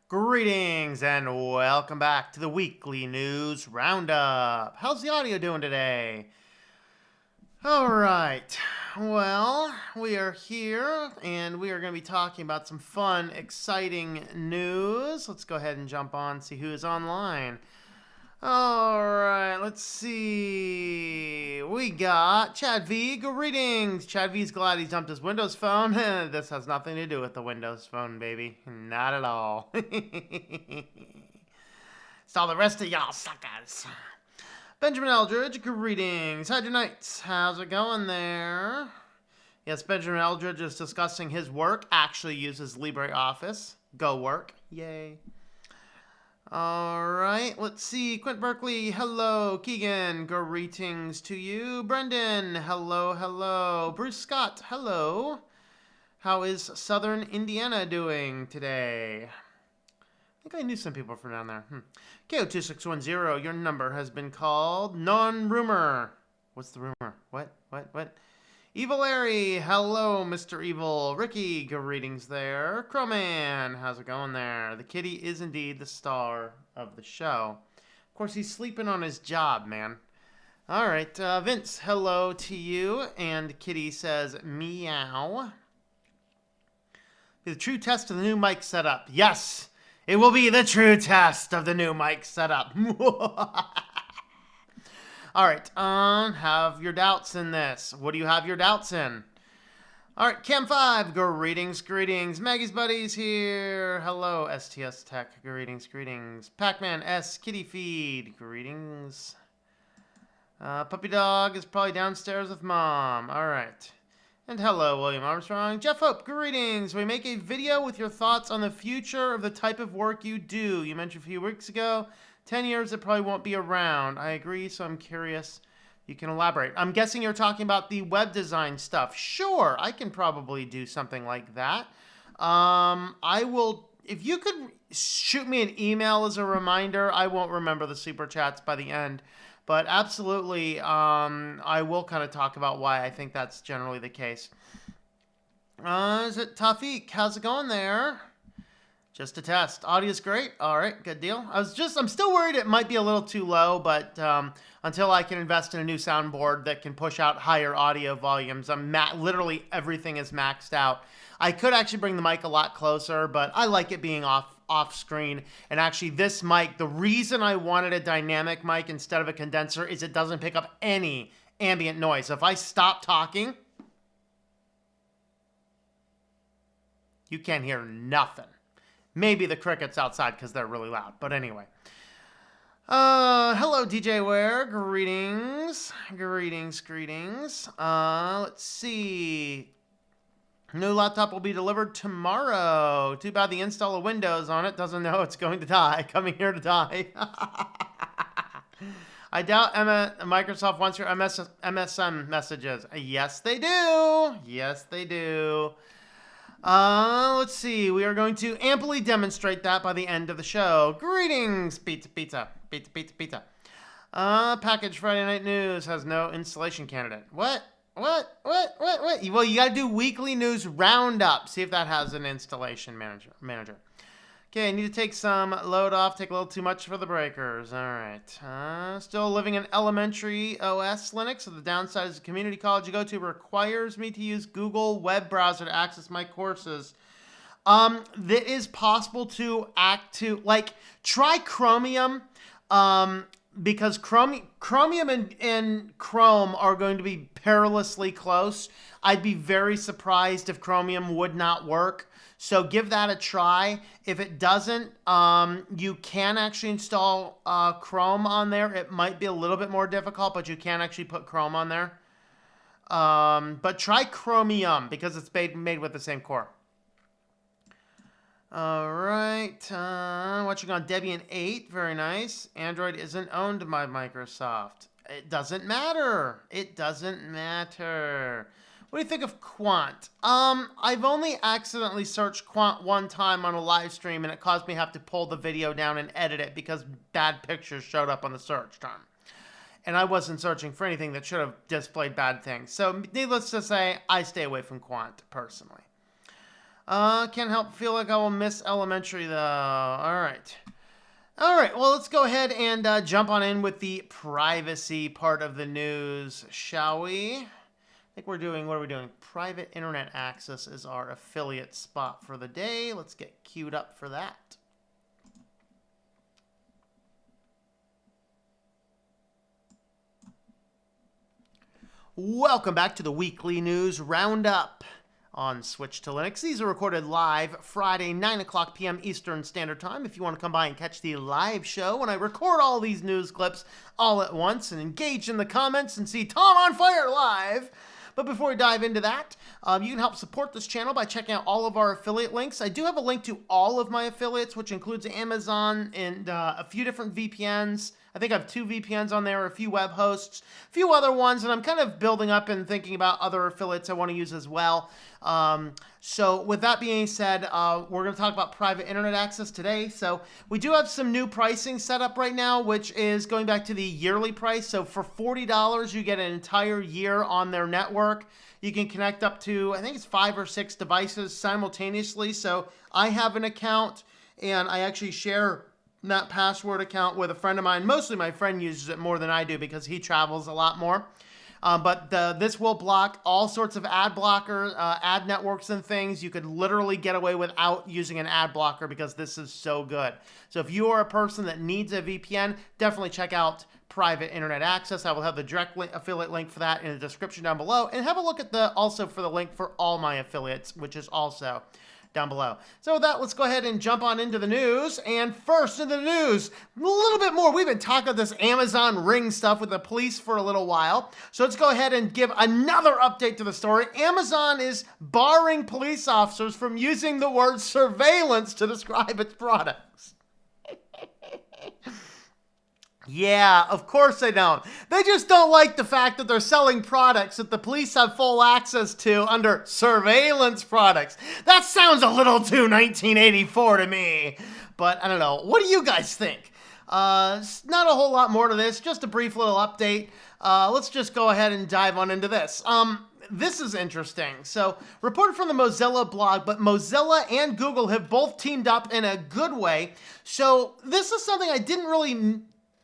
Greetings and welcome back to the weekly news roundup. How's the audio doing today? All right. Well, we are here and we are going to be talking about some fun, exciting news. Let's go ahead and jump on, see who is online. All right, let's see. We got Chad V. Greetings. Chad V's glad he dumped his Windows phone. This has nothing to do with the Windows phone, baby. Not at all. It's all the rest of y'all suckers. Benjamin Eldridge, greetings. How's your nights? How's it going there? Yes, Benjamin Eldridge is discussing his work. Actually uses LibreOffice. Go work. Yay. All right, let's see. Quint Berkeley, hello. Keegan, greetings to you. Brendan, hello, hello. Bruce Scott, hello. How is Southern Indiana doing today? I think I knew some people from down there. KO2610, your number has been called. Non-rumor. What's the rumor? What? Evil Larry, hello, Mr. Evil. Ricky, greetings there. Crowman, how's it going there? The kitty is indeed the star of the show. Of course, he's sleeping on his job, man. All right, Vince, hello to you. And Kitty says, meow. The true test of the new mic setup. Yes, it will be the true test of the new mic setup. All right, have your doubts in this. What do you have your doubts in? All right, Cam5, greetings. Maggie's Buddies here. Hello, STS Tech, greetings. Pac-Man S, Kitty Feed, greetings. Puppy Dog is probably downstairs with Mom. All right. And hello, William Armstrong. Jeff Hope, greetings. We make a video with your thoughts on the future of the type of work you do. You mentioned a few weeks ago 10 years, it probably won't be around. I agree, so I'm curious. You can elaborate. I'm guessing you're talking about the web design stuff. Sure, I can probably do something like that. I will, if you could shoot me an email as a reminder, I won't remember the super chats by the end. But absolutely, I will kind of talk about why I think that's generally the case. Is it Tafik? How's it going there? Just a test. Audio's great. All right, good deal. I'm still worried it might be a little too low, but until I can invest in a new soundboard that can push out higher audio volumes, literally everything is maxed out. I could actually bring the mic a lot closer, but I like it being off screen. And actually this mic, the reason I wanted a dynamic mic instead of a condenser is it doesn't pick up any ambient noise. So if I stop talking, you can't hear nothing. Maybe the crickets outside because they're really loud. But anyway. Hello, DJ Ware. Greetings. Let's see. New laptop will be delivered tomorrow. Too bad the install of Windows on it doesn't know it's going to die. Coming here to die. I doubt Microsoft wants your MSM messages. Yes, they do. Let's see. We are going to amply demonstrate that by the end of the show. Greetings, pizza. Package Friday Night News has no installation candidate. What? Well, you got to do weekly news roundup. See if that has an installation manager. Okay, I need to take some load off. Take a little too much for the breakers. All right. Still living in elementary OS Linux. So the downside is the community college you go to requires me to use Google web browser to access my courses. That is possible to try Chromium. Because Chromium and Chrome are going to be perilously close. I'd be very surprised if Chromium would not work. So give that a try. If it doesn't, you can actually install Chrome on there. It might be a little bit more difficult, but you can actually put Chrome on there. But try Chromium because it's made with the same core. All right, watching on Debian 8, very nice. Android isn't owned by Microsoft. It doesn't matter. What do you think of Quant? I've only accidentally searched Quant one time on a live stream, and it caused me to have to pull the video down and edit it because bad pictures showed up on the search term. And I wasn't searching for anything that should have displayed bad things. So needless to say, I stay away from Quant personally. Can't help feel like I will miss elementary though. All right. All right, well, let's go ahead and jump on in with the privacy part of the news, shall we? I think we're doing, what are we doing? Private internet access is our affiliate spot for the day. Let's get queued up for that. Welcome back to the weekly news roundup on Switch to Linux. These are recorded live Friday, 9 o'clock p.m. Eastern Standard Time. If you want to come by and catch the live show when I record all these news clips all at once and engage in the comments and see Tom on Fire live. But before we dive into that, you can help support this channel by checking out all of our affiliate links. I do have a link to all of my affiliates, which includes Amazon and a few different VPNs. I think I have 2 VPNs on there, a few web hosts, a few other ones, and I'm kind of building up and thinking about other affiliates I want to use as well. So with that being said, we're going to talk about private internet access today. So we do have some new pricing set up right now, which is going back to the yearly price. So for $40, you get an entire year on their network. You can connect up to, I think it's 5 or 6 devices simultaneously. So I have an account, and I actually share that password account with a friend of mine. Mostly my friend uses it more than I do because he travels a lot more. But this will block all sorts of ad blocker, ad networks and things. You could literally get away without using an ad blocker because this is so good. So if you are a person that needs a VPN, definitely check out private internet access. I will have the direct affiliate link for that in the description down below. And have a look at also for the link for all my affiliates, which is also down below. So with that, let's go ahead and jump on into the news. And first in the news, a little bit more. We've been talking about this Amazon Ring stuff with the police for a little while. So let's go ahead and give another update to the story. Amazon is barring police officers from using the word surveillance to describe its products. Yeah, of course they don't. They just don't like the fact that they're selling products that the police have full access to under surveillance products. That sounds a little too 1984 to me. But I don't know. What do you guys think? Not a whole lot more to this. Just a brief little update. Let's just go ahead and dive on into this. This is interesting. So, reported from the Mozilla blog, but Mozilla and Google have both teamed up in a good way. So, this is something I didn't really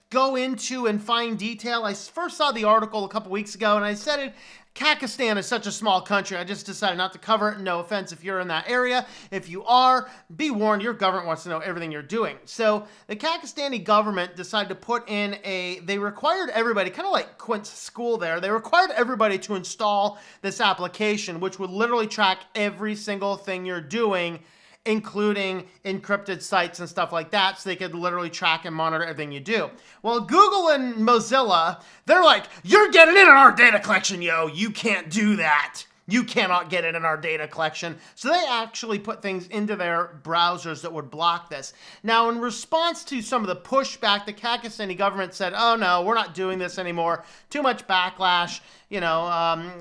go into in fine detail. I first saw the article a couple weeks ago, and I said it. Kakistan is such a small country. I just decided not to cover it. No offense if you're in that area. If you are, be warned, your government wants to know everything you're doing. So the Kakistani government decided to put in they required everybody, kind of like Quint's school there, they required everybody to install this application, which would literally track every single thing you're doing, including encrypted sites and stuff like that, so they could literally track and monitor everything you do. Well, Google and Mozilla, they're like, you're getting in on our data collection, yo. You can't do that. You cannot get it in our data collection. So they actually put things into their browsers that would block this. Now, in response to some of the pushback, the Kakistani government said, oh no, we're not doing this anymore. Too much backlash,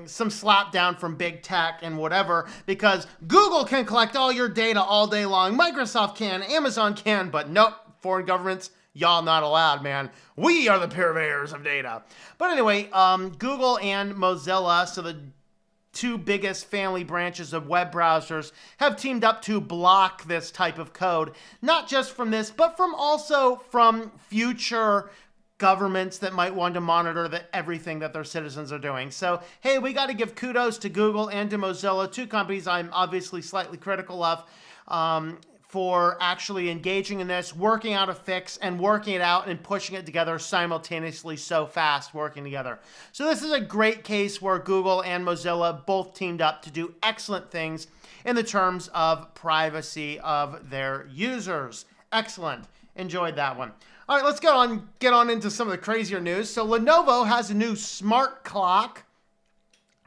some slap down from big tech and whatever, because Google can collect all your data all day long. Microsoft can, Amazon can, but nope, foreign governments, y'all not allowed, man. We are the purveyors of data. But anyway, Google and Mozilla, so the 2 biggest family branches of web browsers, have teamed up to block this type of code, not just from this, but also from future governments that might want to monitor everything that their citizens are doing. So, hey, we got to give kudos to Google and to Mozilla, 2 companies I'm obviously slightly critical of, for actually engaging in this, working out a fix, and working it out and pushing it together simultaneously so fast, working together. So this is a great case where Google and Mozilla both teamed up to do excellent things in the terms of privacy of their users. Excellent. Enjoyed that one. All right, let's get on into some of the crazier news. So Lenovo has a new smart clock.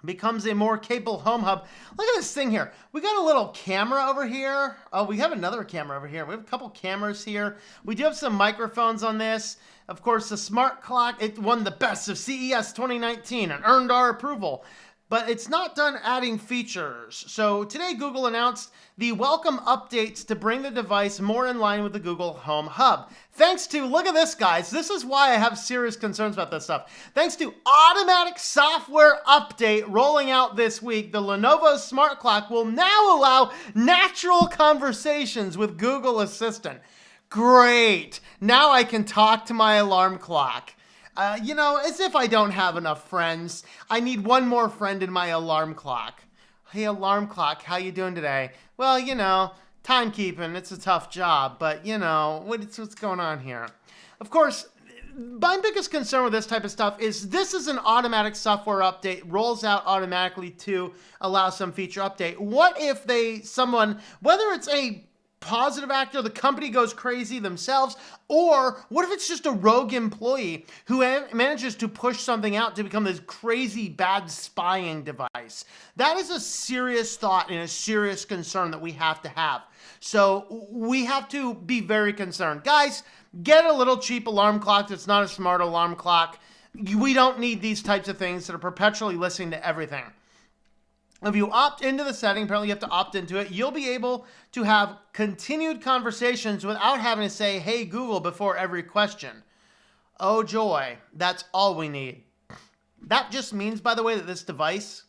Becomes a more capable home hub. Look at this thing here. We got a little camera over here. Oh, we have another camera over here. We have a couple cameras here. We do have some microphones on this. Of course, the smart clock, it won the best of CES 2019 and earned our approval. but it's not done adding features. So today Google announced the welcome updates to bring the device more in line with the Google Home Hub. Thanks to, look at this guys, this is why I have serious concerns about this stuff. Thanks to automatic software update rolling out this week, the Lenovo Smart Clock will now allow natural conversations with Google Assistant. Great, now I can talk to my alarm clock. As if I don't have enough friends. I need one more friend in my alarm clock. Hey, alarm clock, how you doing today? Well, timekeeping, it's a tough job, but, what's going on here? Of course, my biggest concern with this type of stuff is this is an automatic software update, rolls out automatically to allow some feature update. What if whether it's a positive actor, the company goes crazy themselves, or what if it's just a rogue employee who manages to push something out to become this crazy bad spying device? That is a serious thought and a serious concern that we have to have. So we have to be very concerned. Guys, get a little cheap alarm clock that's not a smart alarm clock. We don't need these types of things that are perpetually listening to everything. If you opt into the setting, apparently you have to opt into it, you'll be able to have continued conversations without having to say, hey, Google, before every question. Oh, joy. That's all we need. That just means, by the way, that this device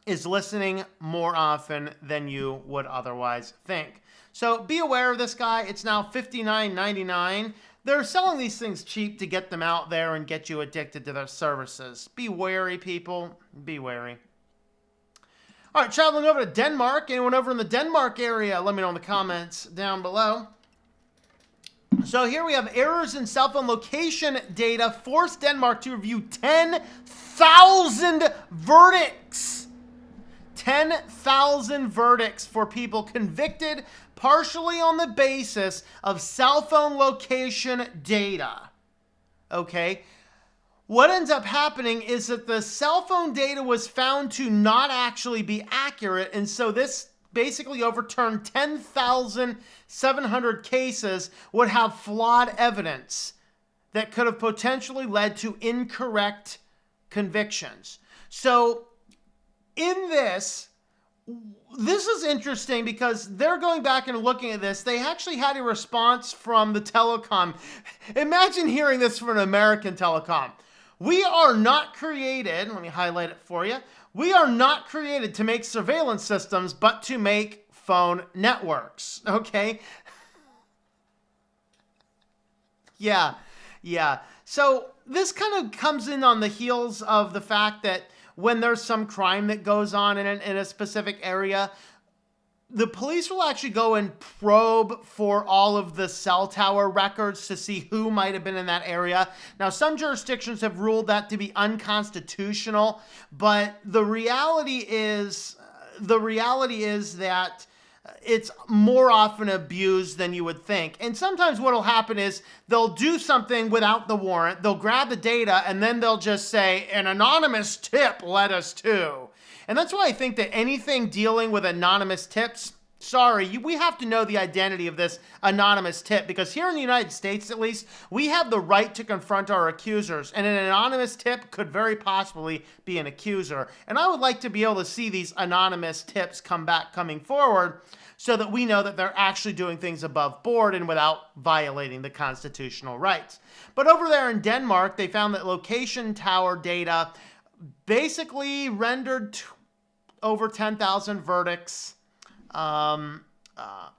is listening more often than you would otherwise think. So be aware of this guy. It's now $59.99. They're selling these things cheap to get them out there and get you addicted to their services. Be wary, people. Be wary. All right, traveling over to Denmark. Anyone over in the Denmark area? Let me know in the comments down below. So here we have errors in cell phone location data force Denmark to review 10,000 verdicts. 10,000 verdicts for people convicted partially on the basis of cell phone location data. Okay. What ends up happening is that the cell phone data was found to not actually be accurate, and so this basically overturned 10,700 cases would have flawed evidence that could have potentially led to incorrect convictions. So in this is interesting because they're going back and looking at this. They actually had a response from the telecom. Imagine hearing this from an American telecom. We are not created, let me highlight it for you. We are not created to make surveillance systems, but to make phone networks, okay? Yeah. So this kind of comes in on the heels of the fact that when there's some crime that goes on in a specific area, the police will actually go and probe for all of the cell tower records to see who might have been in that area. Now, some jurisdictions have ruled that to be unconstitutional, but the reality is that it's more often abused than you would think. And sometimes what will happen is they'll do something without the warrant, they'll grab the data, and then they'll just say, an anonymous tip led us to. And that's why I think that anything dealing with anonymous tips, we have to know the identity of this anonymous tip, because here in the United States, at least, we have the right to confront our accusers, and an anonymous tip could very possibly be an accuser. And I would like to be able to see these anonymous tips coming forward so that we know that they're actually doing things above board and without violating the constitutional rights. But over there in Denmark, they found that location tower data basically rendered over 10,000 verdicts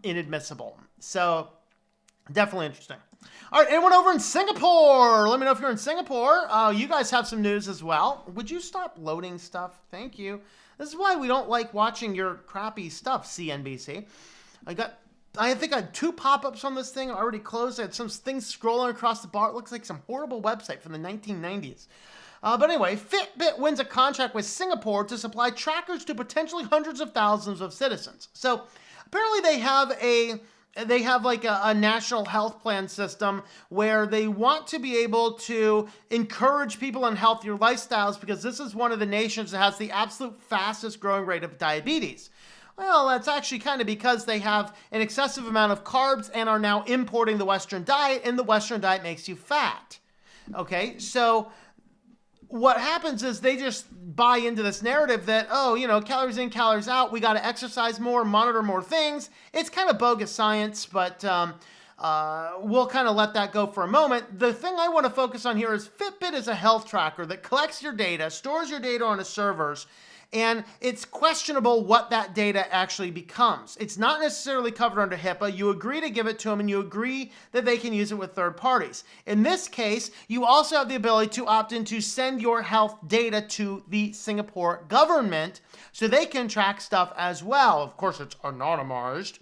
inadmissible. So definitely interesting. All right, anyone over in Singapore? Let me know if you're in Singapore. You guys have some news as well. Would you stop loading stuff? Thank you. This is why we don't like watching your crappy stuff, CNBC. I think I had 2 pop-ups on this thing already closed. I had some things scrolling across the bar. It looks like some horrible website from the 1990s. But anyway, Fitbit wins a contract with Singapore to supply trackers to potentially hundreds of thousands of citizens. So apparently they have like a national health plan system where they want to be able to encourage people on healthier lifestyles, because this is one of the nations that has the absolute fastest growing rate of diabetes. Well, that's actually kind of because they have an excessive amount of carbs and are now importing the Western diet, and the Western diet makes you fat. Okay, so what happens is they just buy into this narrative that, oh, calories in, calories out. We got to exercise more, monitor more things. It's kind of bogus science, but we'll kind of let that go for a moment. The thing I want to focus on here is Fitbit is a health tracker that collects your data, stores your data on its servers, and it's questionable what that data actually becomes. It's not necessarily covered under HIPAA. You agree to give it to them, and you agree that they can use it with third parties. In this case, you also have the ability to opt in to send your health data to the Singapore government so they can track stuff as well. Of course, it's anonymized.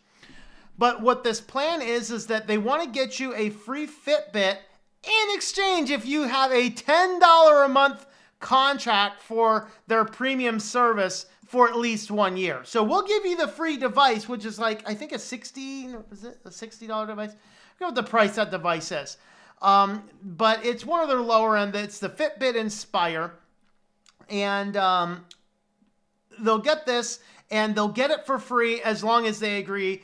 But what this plan is that they want to get you a free Fitbit in exchange if you have a $10 a month contract for their premium service for at least 1 year. So we'll give you the free device, which is like, I think is it a $60 device? I forget what the price that device is. But it's one of their lower end. It's the Fitbit Inspire. And they'll get this, and they'll get it for free as long as they agree.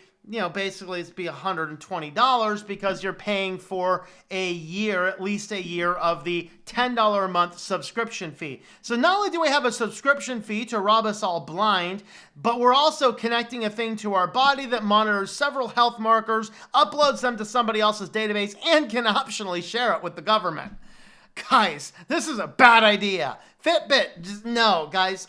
Basically it's be $120 because you're paying for a year, at least a year of the $10 a month subscription fee. So not only do we have a subscription fee to rob us all blind, but we're also connecting a thing to our body that monitors several health markers, uploads them to somebody else's database, and can optionally share it with the government. Guys, this is a bad idea. Fitbit, just no, guys.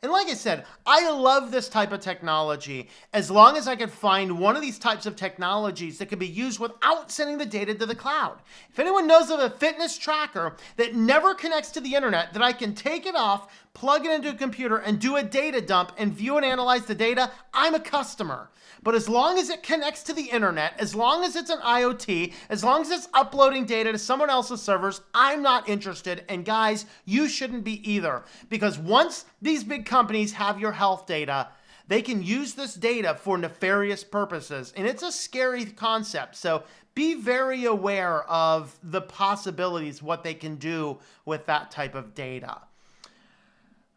And like I said, I love this type of technology as long as I can find one of these types of technologies that can be used without sending the data to the cloud. If anyone knows of a fitness tracker that never connects to the internet, that I can take it off, plug it into a computer, and do a data dump and view and analyze the data, I'm a customer. But as long as it connects to the internet, as long as it's an IoT, as long as it's uploading data to someone else's servers, I'm not interested. And guys, you shouldn't be either. Because once these big companies have your health data, they can use this data for nefarious purposes. And it's a scary concept. So be very aware of the possibilities, what they can do with that type of data.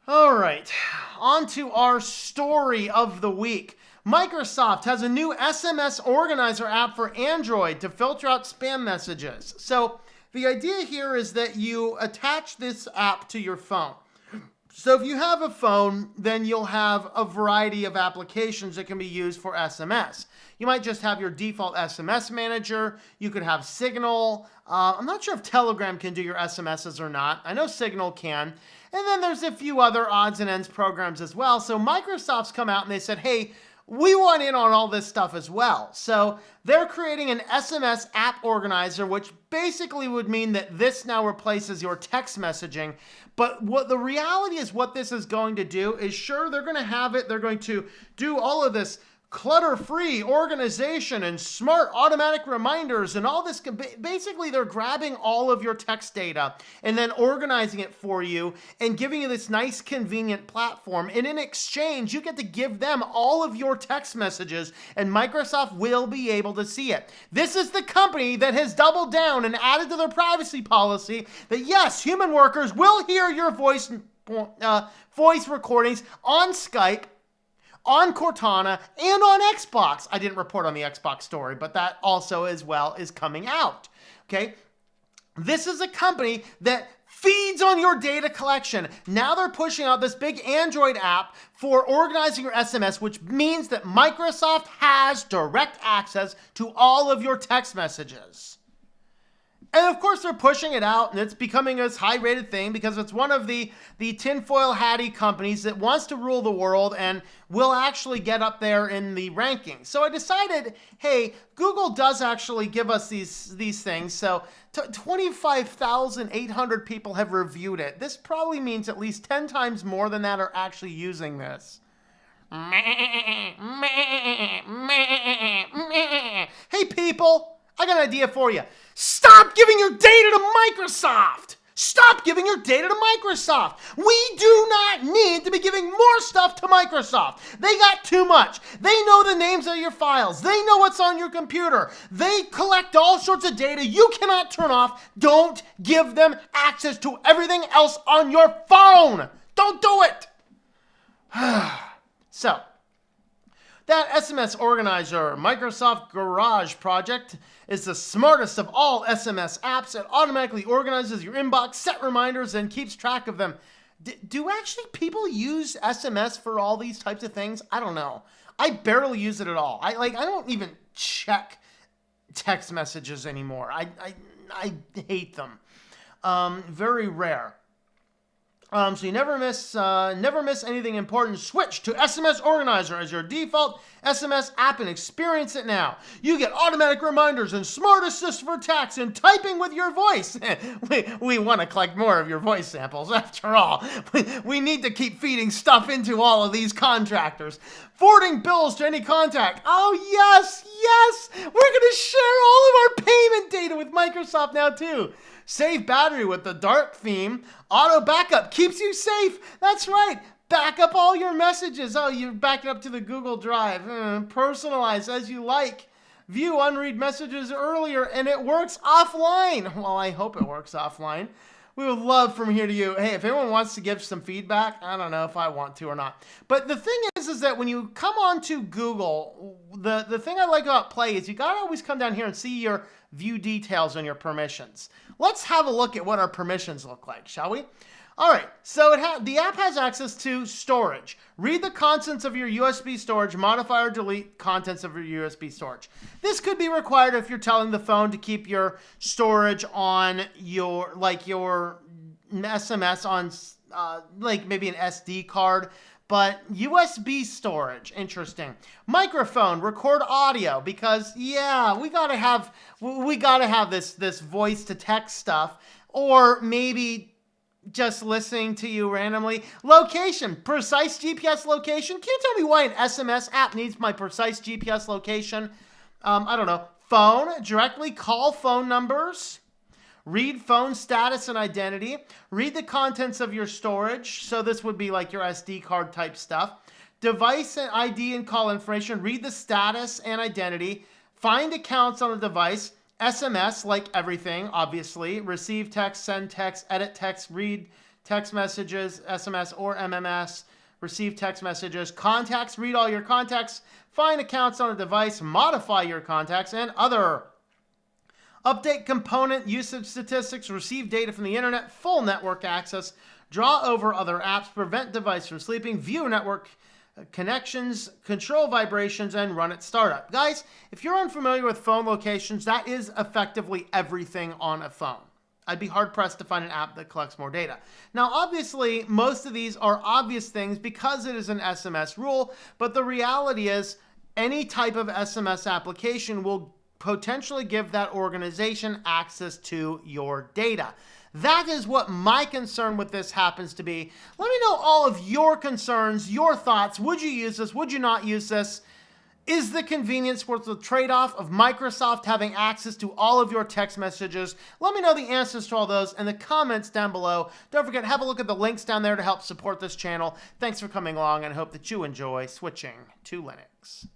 All right, on to our story of the week. Microsoft has a new SMS organizer app for Android to filter out spam messages. So the idea here is that you attach this app to your phone. So if you have a phone, then you'll have a variety of applications that can be used for SMS. You might just have your default SMS manager. You could have Signal. I'm not sure if Telegram can do your SMSs or not. I know Signal can. And then there's a few other odds and ends programs as well. So Microsoft's come out and they said, hey, we want in on all this stuff as well. So they're creating an SMS app organizer, which basically would mean that this now replaces your text messaging. But what the reality is, what this is going to do is, sure, they're going to have it. They're going to do all of this clutter-free organization and smart automatic reminders and all this. Basically, they're grabbing all of your text data and then organizing it for you and giving you this nice, convenient platform. And in exchange, you get to give them all of your text messages, and Microsoft will be able to see it. This is the company that has doubled down and added to their privacy policy that, yes, human workers will hear your voice recordings on Skype, on Cortana, and on Xbox. I didn't report on the Xbox story, but that also as well is coming out. Okay? This is a company that feeds on your data collection. Now they're pushing out this big Android app for organizing your SMS, which means that Microsoft has direct access to all of your text messages. And of course, they're pushing it out, and it's becoming this high-rated thing because it's one of the tinfoil hatty companies that wants to rule the world and will actually get up there in the rankings. So I decided, hey, Google does actually give us these things. So 25,800 people have reviewed it. This probably means at least 10 times more than that are actually using this. Hey, people! I got an idea for you. Stop giving your data to Microsoft! Stop giving your data to Microsoft! We do not need to be giving more stuff to Microsoft. They got too much. They know the names of your files. They know what's on your computer. They collect all sorts of data you cannot turn off. Don't give them access to everything else on your phone. Don't do it! So, That SMS organizer, Microsoft Garage project, is the smartest of all SMS apps. It automatically organizes your inbox, set reminders, and keeps track of them. Do actually people use SMS for all these types of things? I don't know. I barely use it at all. I don't even check text messages anymore. I hate them. Very rare. So you never miss anything important. Switch to SMS Organizer as your default SMS app and experience it now. You get automatic reminders and smart assist for text and typing with your voice. we want to collect more of your voice samples after all. We need to keep feeding stuff into all of these contractors. Forwarding bills to any contact. Oh, yes. We're going to share all of our payment data with Microsoft now, too. Save battery with the dark theme. Auto backup keeps you safe. That's right. Back up all your messages. Oh, you're backing up to the Google Drive. Personalize as you like. View unread messages earlier, and it works offline. Well, I hope it works offline. We would love from here to you. Hey, if anyone wants to give some feedback, I don't know if I want to or not. But the thing is that when you come on to Google, the thing I like about Play is you got to always come down here and see your view details and your permissions. Let's have a look at what our permissions look like, shall we? All right, so the app has access to storage. Read the contents of your USB storage, modify or delete contents of your USB storage. This could be required if you're telling the phone to keep your storage on your SMS on maybe an SD card. But USB storage, interesting. Microphone, record audio, because yeah, we gotta have this voice to text stuff, or maybe just listening to you randomly. Location, precise GPS location. Can you tell me why an SMS app needs my precise GPS location? I don't know. Phone, directly call phone numbers. Read phone status and identity. Read the contents of your storage. So this would be like your SD card type stuff. Device and ID and call information. Read the status and identity. Find accounts on the device. SMS, like everything, obviously. Receive text, send text, edit text, read text messages, SMS or MMS. Receive text messages. Contacts, read all your contacts. Find accounts on a device. Modify your contacts and other. Update component usage statistics, receive data from the internet, full network access, draw over other apps, prevent device from sleeping, view network connections, control vibrations, and run at startup. Guys, if you're unfamiliar with phone locations, that is effectively everything on a phone. I'd be hard-pressed to find an app that collects more data. Now, obviously, most of these are obvious things because it is an SMS rule, but the reality is any type of SMS application will potentially give that organization access to your data. That is what my concern with this happens to be. Let me know all of your concerns, your thoughts. Would you use this? Would you not use this? Is the convenience worth the trade-off of Microsoft having access to all of your text messages? Let me know the answers to all those in the comments down below. Don't forget, have a look at the links down there to help support this channel. Thanks for coming along, and I hope that you enjoy switching to Linux.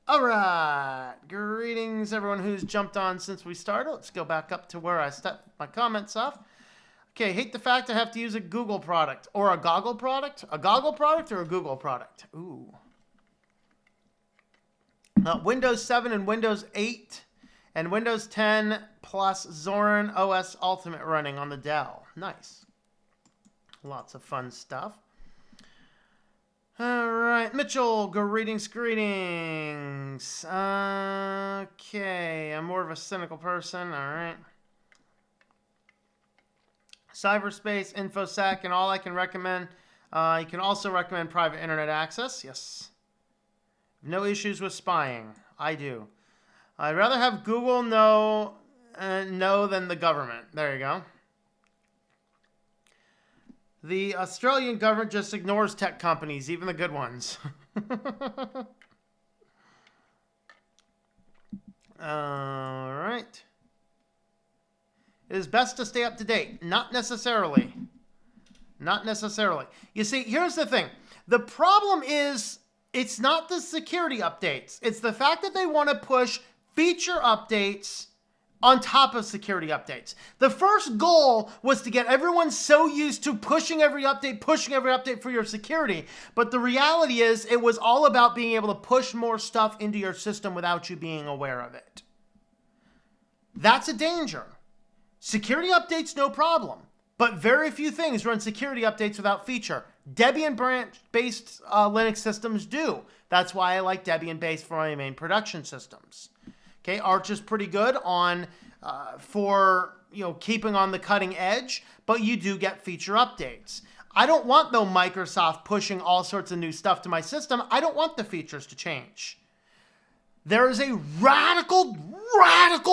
All right, greetings everyone who's jumped on since we started. Let's go back up to where I stepped my comments off. Okay, hate the fact I have to use a Google product or a Goggle product. A Goggle product or a Google product? Ooh. Windows 7 and Windows 8 and Windows 10 plus Zorin OS Ultimate running on the Dell. Nice. Lots of fun stuff. All right, Mitchell, greetings. Okay, I'm more of a cynical person, all right. Cyberspace, InfoSec, and all I can recommend. You can also recommend private internet access, yes. No issues with spying, I do. I'd rather have Google know than the government. There you go. The Australian government just ignores tech companies, even the good ones. All right. It is best to stay up to date. Not necessarily. Not necessarily. You see, here's the thing. The problem is, it's not the security updates. It's the fact that they want to push feature updates on top of security updates. The first goal was to get everyone so used to pushing every update for your security. But the reality is it was all about being able to push more stuff into your system without you being aware of it. That's a danger. Security updates, no problem. But very few things run security updates without feature. Debian branch-based Linux systems do. That's why I like Debian-based for my main production systems. Okay, Arch is pretty good on for keeping on the cutting edge, but you do get feature updates. I don't want though Microsoft pushing all sorts of new stuff to my system. I don't want the features to change. There is a radical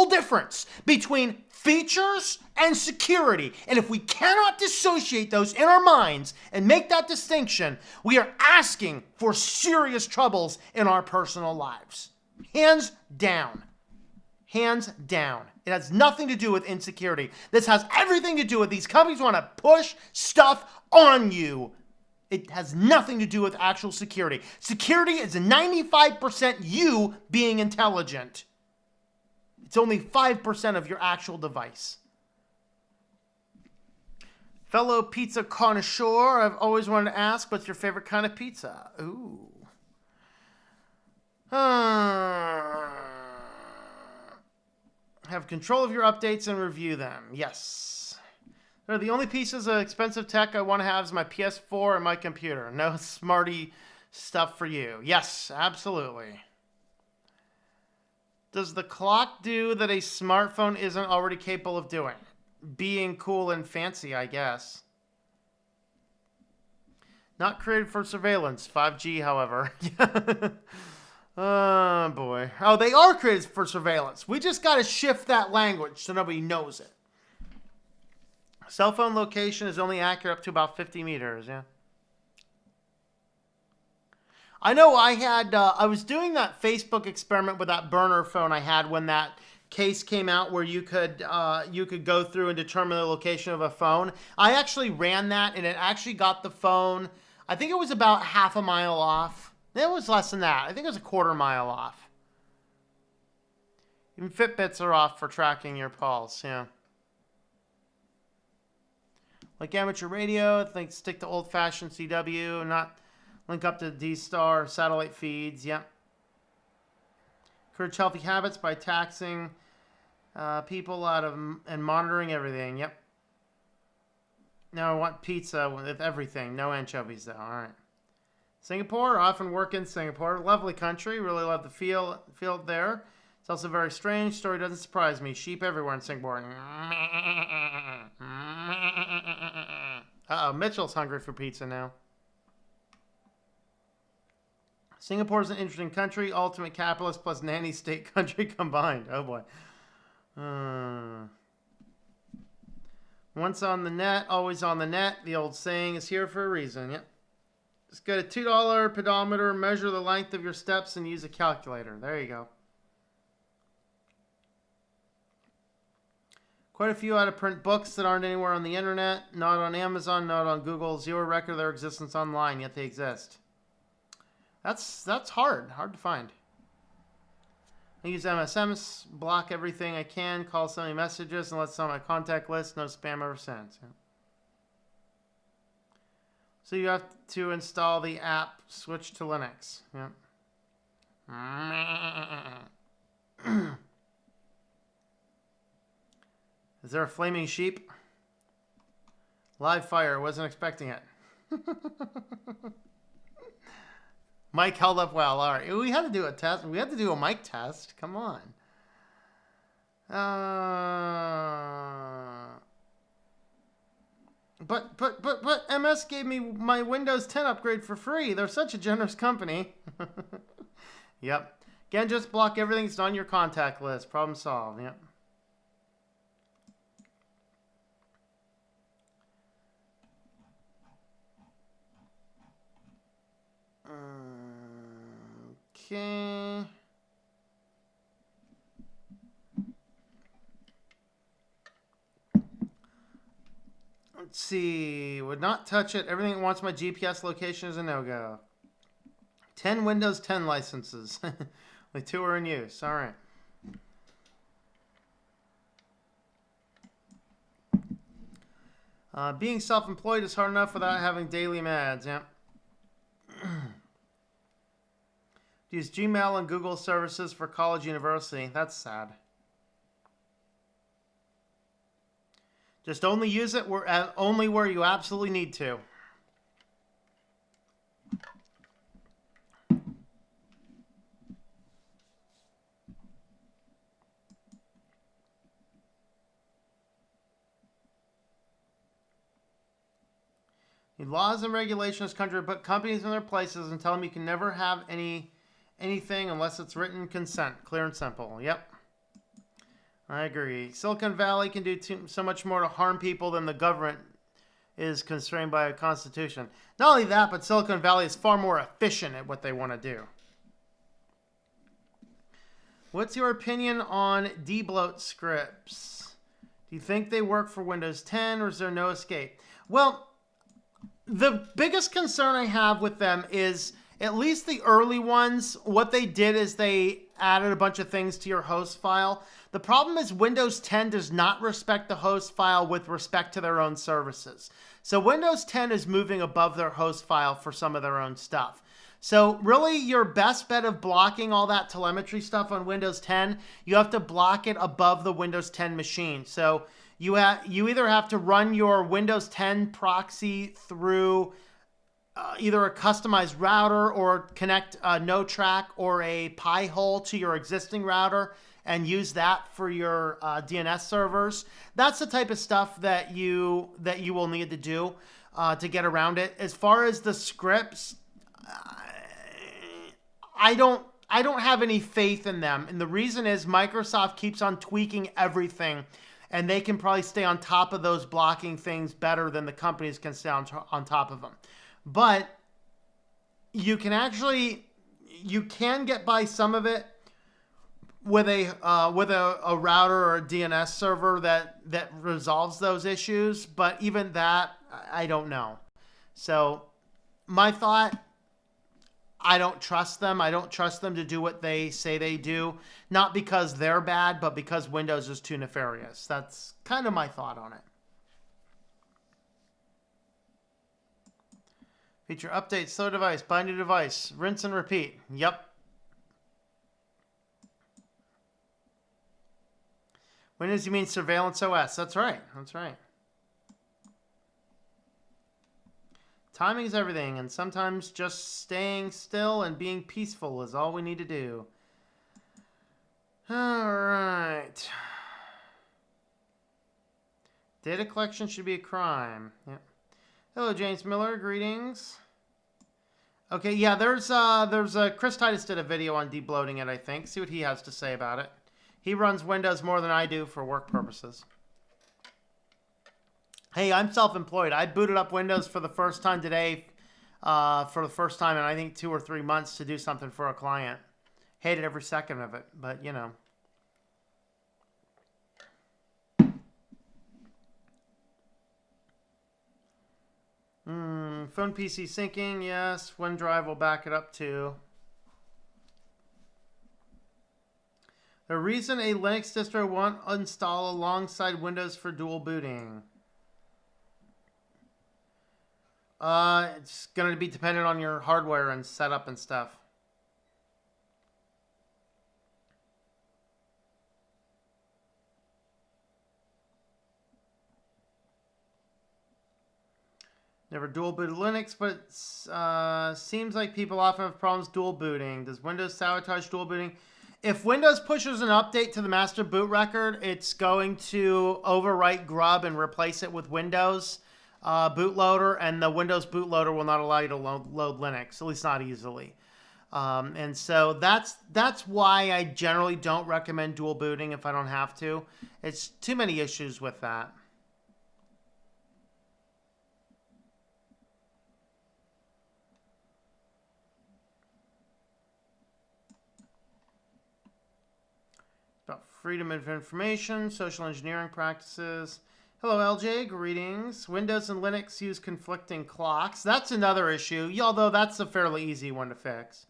difference between features and security. And if we cannot dissociate those in our minds and make that distinction, we are asking for serious troubles in our personal lives. Hands down. Hands down. It has nothing to do with insecurity. This has everything to do with these companies want to push stuff on you. It has nothing to do with actual security. Security is 95% you being intelligent. It's only 5% of your actual device. Fellow pizza connoisseur, I've always wanted to ask, what's your favorite kind of pizza? Ooh. Have control of your updates and review them. Yes. They're the only pieces of expensive tech I want to have is my PS4 and my computer. No smarty stuff for you. Yes, absolutely. Does the clock do that a smartphone isn't already capable of doing? Being cool and fancy, I guess. Not created for surveillance. 5G, however. Oh, boy. Oh, they are created for surveillance. We just got to shift that language so nobody knows it. Cell phone location is only accurate up to about 50 meters, yeah. I know I was doing that Facebook experiment with that burner phone I had when that case came out where you could go through and determine the location of a phone. I actually ran that and it actually got the phone, I think it was about half a mile off. It was less than that. I think it was a quarter mile off. Even Fitbits are off for tracking your pulse, yeah. Like amateur radio, I think stick to old-fashioned CW, not link up to D-Star satellite feeds, yep. Encourage healthy habits by taxing people out of and monitoring everything, yep. Now I want pizza with everything, no anchovies though, all right. Singapore, I often work in Singapore. Lovely country. Really love the feel there. It's also very strange. Story doesn't surprise me. Sheep everywhere in Singapore. Uh-oh, Mitchell's hungry for pizza now. Singapore is an interesting country. Ultimate capitalist plus nanny state country combined. Oh, boy. Once on the net, always on the net. The old saying is here for a reason. Yep. Just get a $2 pedometer, measure the length of your steps, and use a calculator. There you go. Quite a few out-of-print books that aren't anywhere on the internet, not on Amazon, not on Google. Zero record of their existence online, yet they exist. That's hard to find. I use SMS, block everything I can, call so many messages, and let some on my contact list. No spam ever since. Yeah. So you have to install the app, switch to Linux. Yep. Is there a flaming sheep? Live fire. Wasn't expecting it. Mike held up well. All right. We had to do a test. We had to do a mic test. Come on. But MS gave me my Windows 10 upgrade for free. They're such a generous company. Yep. Again, just block everything that's on your contact list. Problem solved. Yep. Okay. Let's see. Would not touch it. Everything that wants my GPS location is a no-go. 10 Windows 10 licenses. Only 2 are in use. All right. Being self-employed is hard enough without having daily meds. Yeah. Use Gmail and Google services for college, university. That's sad. Just only use it only where you absolutely need to. Need laws and regulations in this country to put companies in their places and tell them you can never have anything unless it's written consent. Clear and simple. Yep. I agree. Silicon Valley can do so much more to harm people than the government is constrained by a constitution. Not only that, but Silicon Valley is far more efficient at what they want to do. What's your opinion on debloat scripts? Do you think they work for Windows 10 or is there no escape? Well, the biggest concern I have with them is, at least the early ones, what they did is they added a bunch of things to your host file. The problem is Windows 10 does not respect the host file with respect to their own services. So Windows 10 is moving above their host file for some of their own stuff. So really your best bet of blocking all that telemetry stuff on Windows 10, you have to block it above the Windows 10 machine. So you either have to run your Windows 10 proxy through either a customized router or connect a no-track or a Pi-hole to your existing router and use that for your DNS servers. That's the type of stuff that you will need to do to get around it. As far as the scripts, I don't have any faith in them. And the reason is Microsoft keeps on tweaking everything, and they can probably stay on top of those blocking things better than the companies can stay on top of them. But you can get by some of it with a router or a DNS server that resolves those issues. But even that, I don't know. So my thought, I don't trust them. I don't trust them to do what they say they do. Not because they're bad, but because Windows is too nefarious. That's kind of my thought on it. Feature update, slow device, buy new device, rinse and repeat. Yep. Windows, you mean Surveillance OS. That's right. That's right. Timing is everything, and sometimes just staying still and being peaceful is all we need to do. All right. Data collection should be a crime. Yep. Hello, James Miller. Greetings. Okay, yeah, there's Chris Titus did a video on debloating it, I think. See what he has to say about it. He runs Windows more than I do for work purposes. Hey, I'm self-employed. I booted up Windows for the first time today, for the first time in I think 2 or 3 months to do something for a client. Hated every second of it, but you know. Phone PC syncing, yes. OneDrive will back it up too. The reason a Linux distro won't install alongside Windows for dual booting. It's going to be dependent on your hardware and setup and stuff. Never dual booted Linux, but it seems like people often have problems dual booting. Does Windows sabotage dual booting? If Windows pushes an update to the master boot record, it's going to overwrite Grub and replace it with Windows bootloader, and the Windows bootloader will not allow you to load Linux, at least not easily. And so that's why I generally don't recommend dual booting if I don't have to. It's too many issues with that. About freedom of information, social engineering practices. Hello, LJ. Greetings. Windows and Linux use conflicting clocks. That's another issue, although that's a fairly easy one to fix.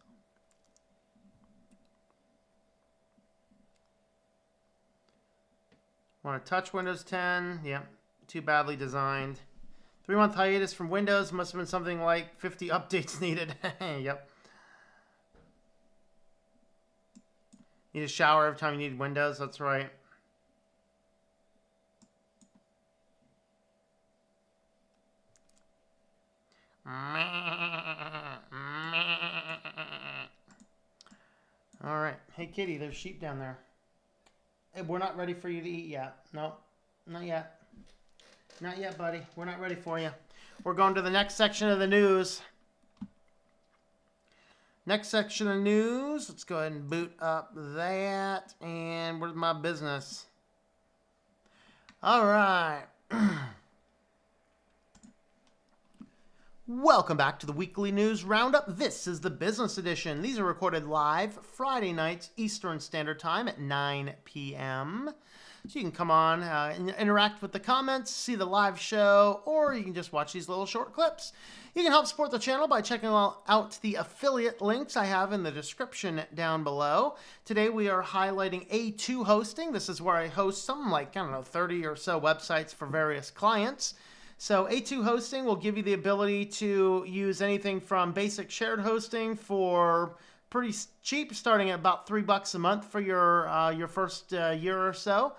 Want to touch Windows 10? Yep. Too badly designed. 3-month hiatus from Windows. Must have been something like 50 updates needed. Yep. Need a shower every time you need Windows. That's right. All right. Hey, kitty, there's sheep down there. Hey, we're not ready for you to eat yet. No, not yet. Not yet, buddy. We're not ready for you. We're going to the next section of the news. Next section of news. Let's go ahead and boot up that. And where's my business? All right. Welcome back to the Weekly News Roundup. This is the business edition. These are recorded live Friday nights Eastern Standard Time at 9 p.m. So you can come on and interact with the comments, see the live show, or you can just watch these little short clips. You can help support the channel by checking out the affiliate links I have in the description down below. Today we are highlighting A2 Hosting. This is where I host something like, 30 or so websites for various clients. So A2 Hosting will give you the ability to use anything from basic shared hosting for pretty cheap, starting at about $3 a month for your first year or so,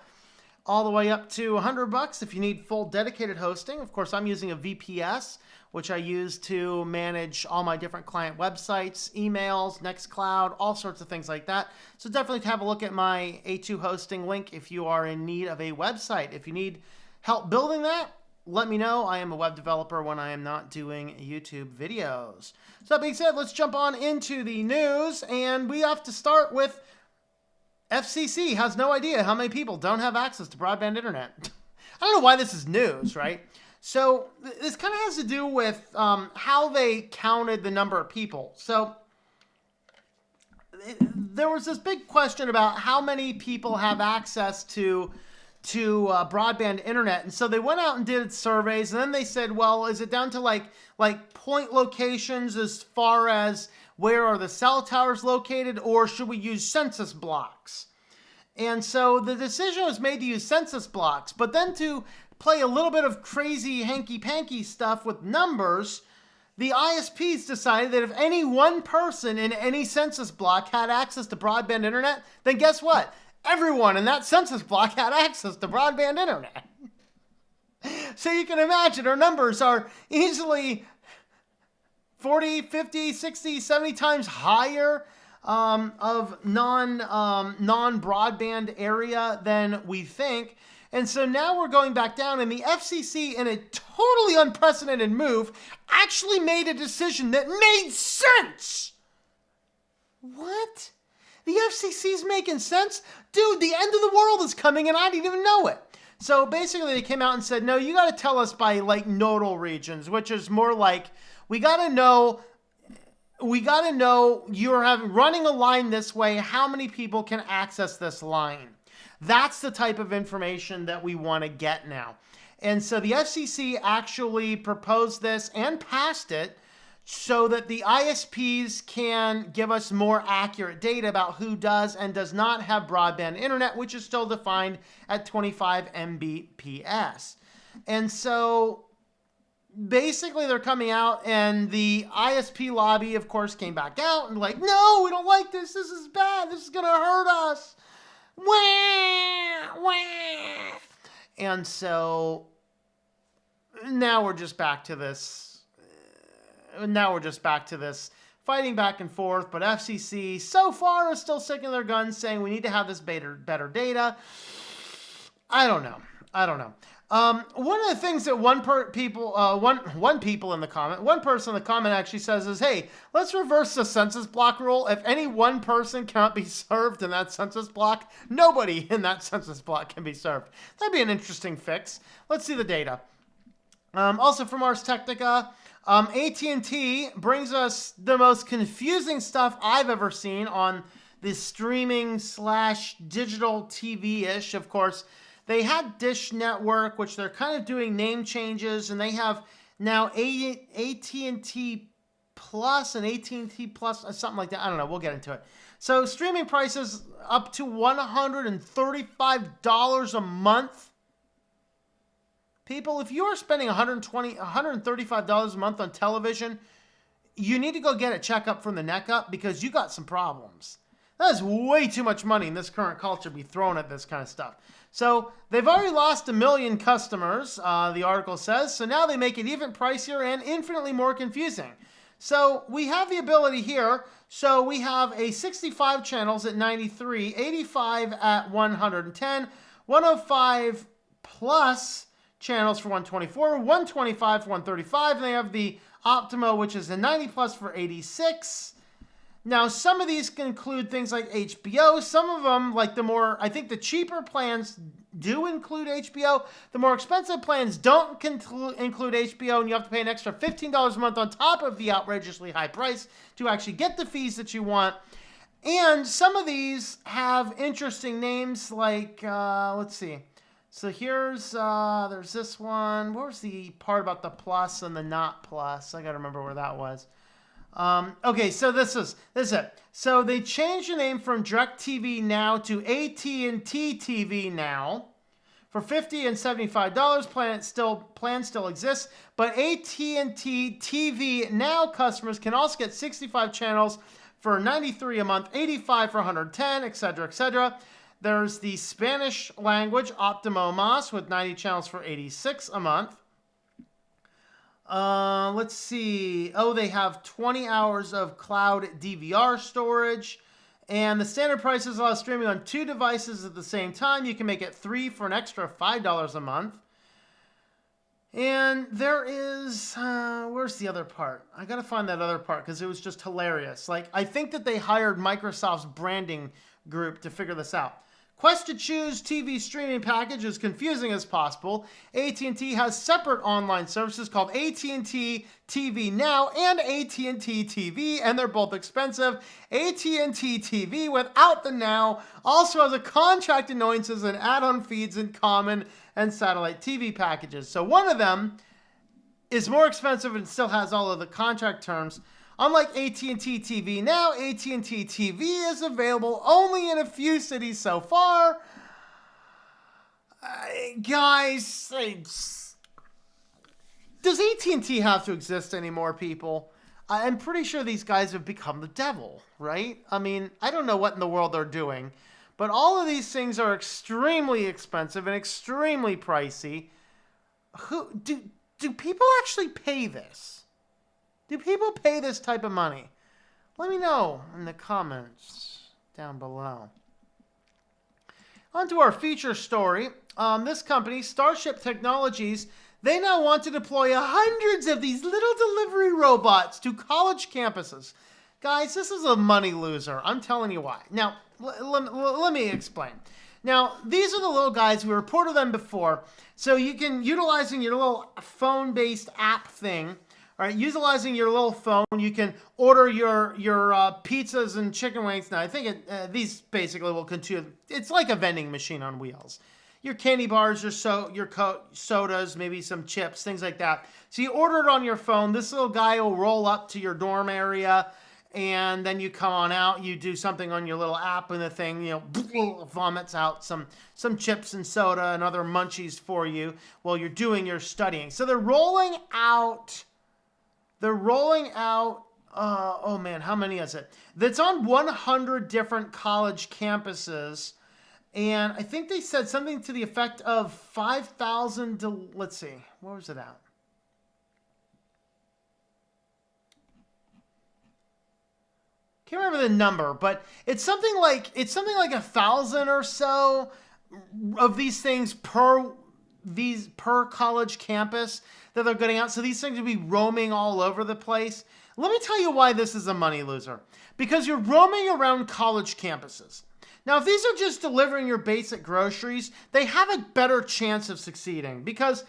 all the way up to $100 if you need full dedicated hosting. Of course, I'm using a VPS, which I use to manage all my different client websites, emails, Nextcloud, all sorts of things like that. So definitely have a look at my A2 Hosting link if you are in need of a website. If you need help building that, let me know. I am a web developer when I am not doing YouTube videos. So that being said, let's jump on into the news, and we have to start with FCC has no idea how many people don't have access to broadband internet. I don't know why this is news, right? So this kind of has to do with how they counted the number of people. So there was this big question about how many people have access to broadband internet. And so they went out and did surveys, and then they said, well, is it down to like point locations as far as where are the cell towers located, or should we use census blocks? And so the decision was made to use census blocks, but then to play a little bit of crazy hanky-panky stuff with numbers, the ISPs decided that if any one person in any census block had access to broadband internet, then guess what? Everyone in that census block had access to broadband internet. So you can imagine our numbers are easily 40, 50, 60, 70 times higher of non-broadband area than we think. And so now we're going back down, and the FCC, in a totally unprecedented move, actually made a decision that made sense. What? The FCC's making sense? Dude, the end of the world is coming and I didn't even know it. So basically they came out and said, no, you got to tell us by like nodal regions, which is more like, we got to know you're running a line this way, how many people can access this line. That's the type of information that we want to get now. And so the FCC actually proposed this and passed it, so that the ISPs can give us more accurate data about who does and does not have broadband internet, which is still defined at 25 Mbps. And so basically they're coming out, and the ISP lobby, of course, came back out and like, no, we don't like this. This is bad. This is going to hurt us. Wah, wah. And so now we're just back to this. Fighting back and forth, but FCC so far is still sticking to their guns, saying we need to have this better data. I don't know. One of the things that one person in the comment actually says is, hey, let's reverse the census block rule. If any one person cannot be served in that census block, nobody in that census block can be served. That'd be an interesting fix. Let's see the data. Also from Ars Technica, AT&T brings us the most confusing stuff I've ever seen on this streaming / digital TV-ish. Of course, they had Dish Network, which they're kind of doing name changes, and they have now AT&T Plus and AT&T Plus, something like that. I don't know. We'll get into it. So streaming prices up to $135 a month. People, if you are spending $135 a month on television, you need to go get a checkup from the neck up because you got some problems. That is way too much money in this current culture to be thrown at this kind of stuff. So they've already lost 1 million customers, the article says. So now they make it even pricier and infinitely more confusing. So we have the ability here. So we have a 65 channels at 93, 85 at 110, 105 plus channels for 124, 125 for 135, and they have the Optimo, which is a 90 plus for 86. Now, some of these can include things like HBO. Some of them, like I think the cheaper plans do include HBO. The more expensive plans don't include HBO, and you have to pay an extra $15 a month on top of the outrageously high price to actually get the fees that you want. And some of these have interesting names like, let's see. So here's, there's this one. What was the part about the plus and the not plus? I got to remember where that was. Okay, so this is it. So they changed the name from DirecTV Now to AT&T TV Now for $50 and $75. Plan still exists, but AT&T TV Now customers can also get 65 channels for $93 a month, $85 for $110, etc., etc. There's the Spanish language Optimo Mas with 90 channels for $86 a month. Let's see. Oh, they have 20 hours of cloud DVR storage. And the standard prices allow streaming on 2 devices at the same time. You can make it 3 for an extra $5 a month. And there is, where's the other part? I gotta find that other part because it was just hilarious. Like, I think that they hired Microsoft's branding group to figure this out. Quest to choose TV streaming package is confusing as possible. AT&T has separate online services called AT&T TV Now and AT&T TV, and they're both expensive. AT&T TV without the Now also has a contract annoyances and add-on feeds in common and satellite TV packages. So one of them is more expensive and still has all of the contract terms. Unlike AT&T TV Now, AT&T TV is available only in a few cities so far. Guys, does AT&T have to exist anymore, people? I'm pretty sure these guys have become the devil, right? I mean, I don't know what in the world they're doing, but all of these things are extremely expensive and extremely pricey. Do people actually pay this? Do people pay this type of money? Let me know in the comments down below. On to our feature story. This company, Starship Technologies, they now want to deploy hundreds of these little delivery robots to college campuses. Guys, this is a money loser. I'm telling you why. Now, let me explain. Now, these are the little guys. We reported them before. So you can, utilizing your little phone-based app thing, all right, utilizing your little phone, you can order your pizzas and chicken wings. Now, I think these basically will continue. It's like a vending machine on wheels. Your candy bars, your sodas, maybe some chips, things like that. So you order it on your phone. This little guy will roll up to your dorm area, and then you come on out. You do something on your little app, and the thing, vomits out some chips and soda and other munchies for you while you're doing your studying. So they're rolling out. Oh man, how many is it? That's on 100 different college campuses. And I think they said something to the effect of 5,000, let's see, where was it at? Can't remember the number, but it's something like 1,000 or so of these things per college campus that they're getting out. So these things will be roaming all over the place. Let me tell you why this is a money loser. Because you're roaming around college campuses. Now, if these are just delivering your basic groceries, they have a better chance of succeeding. Because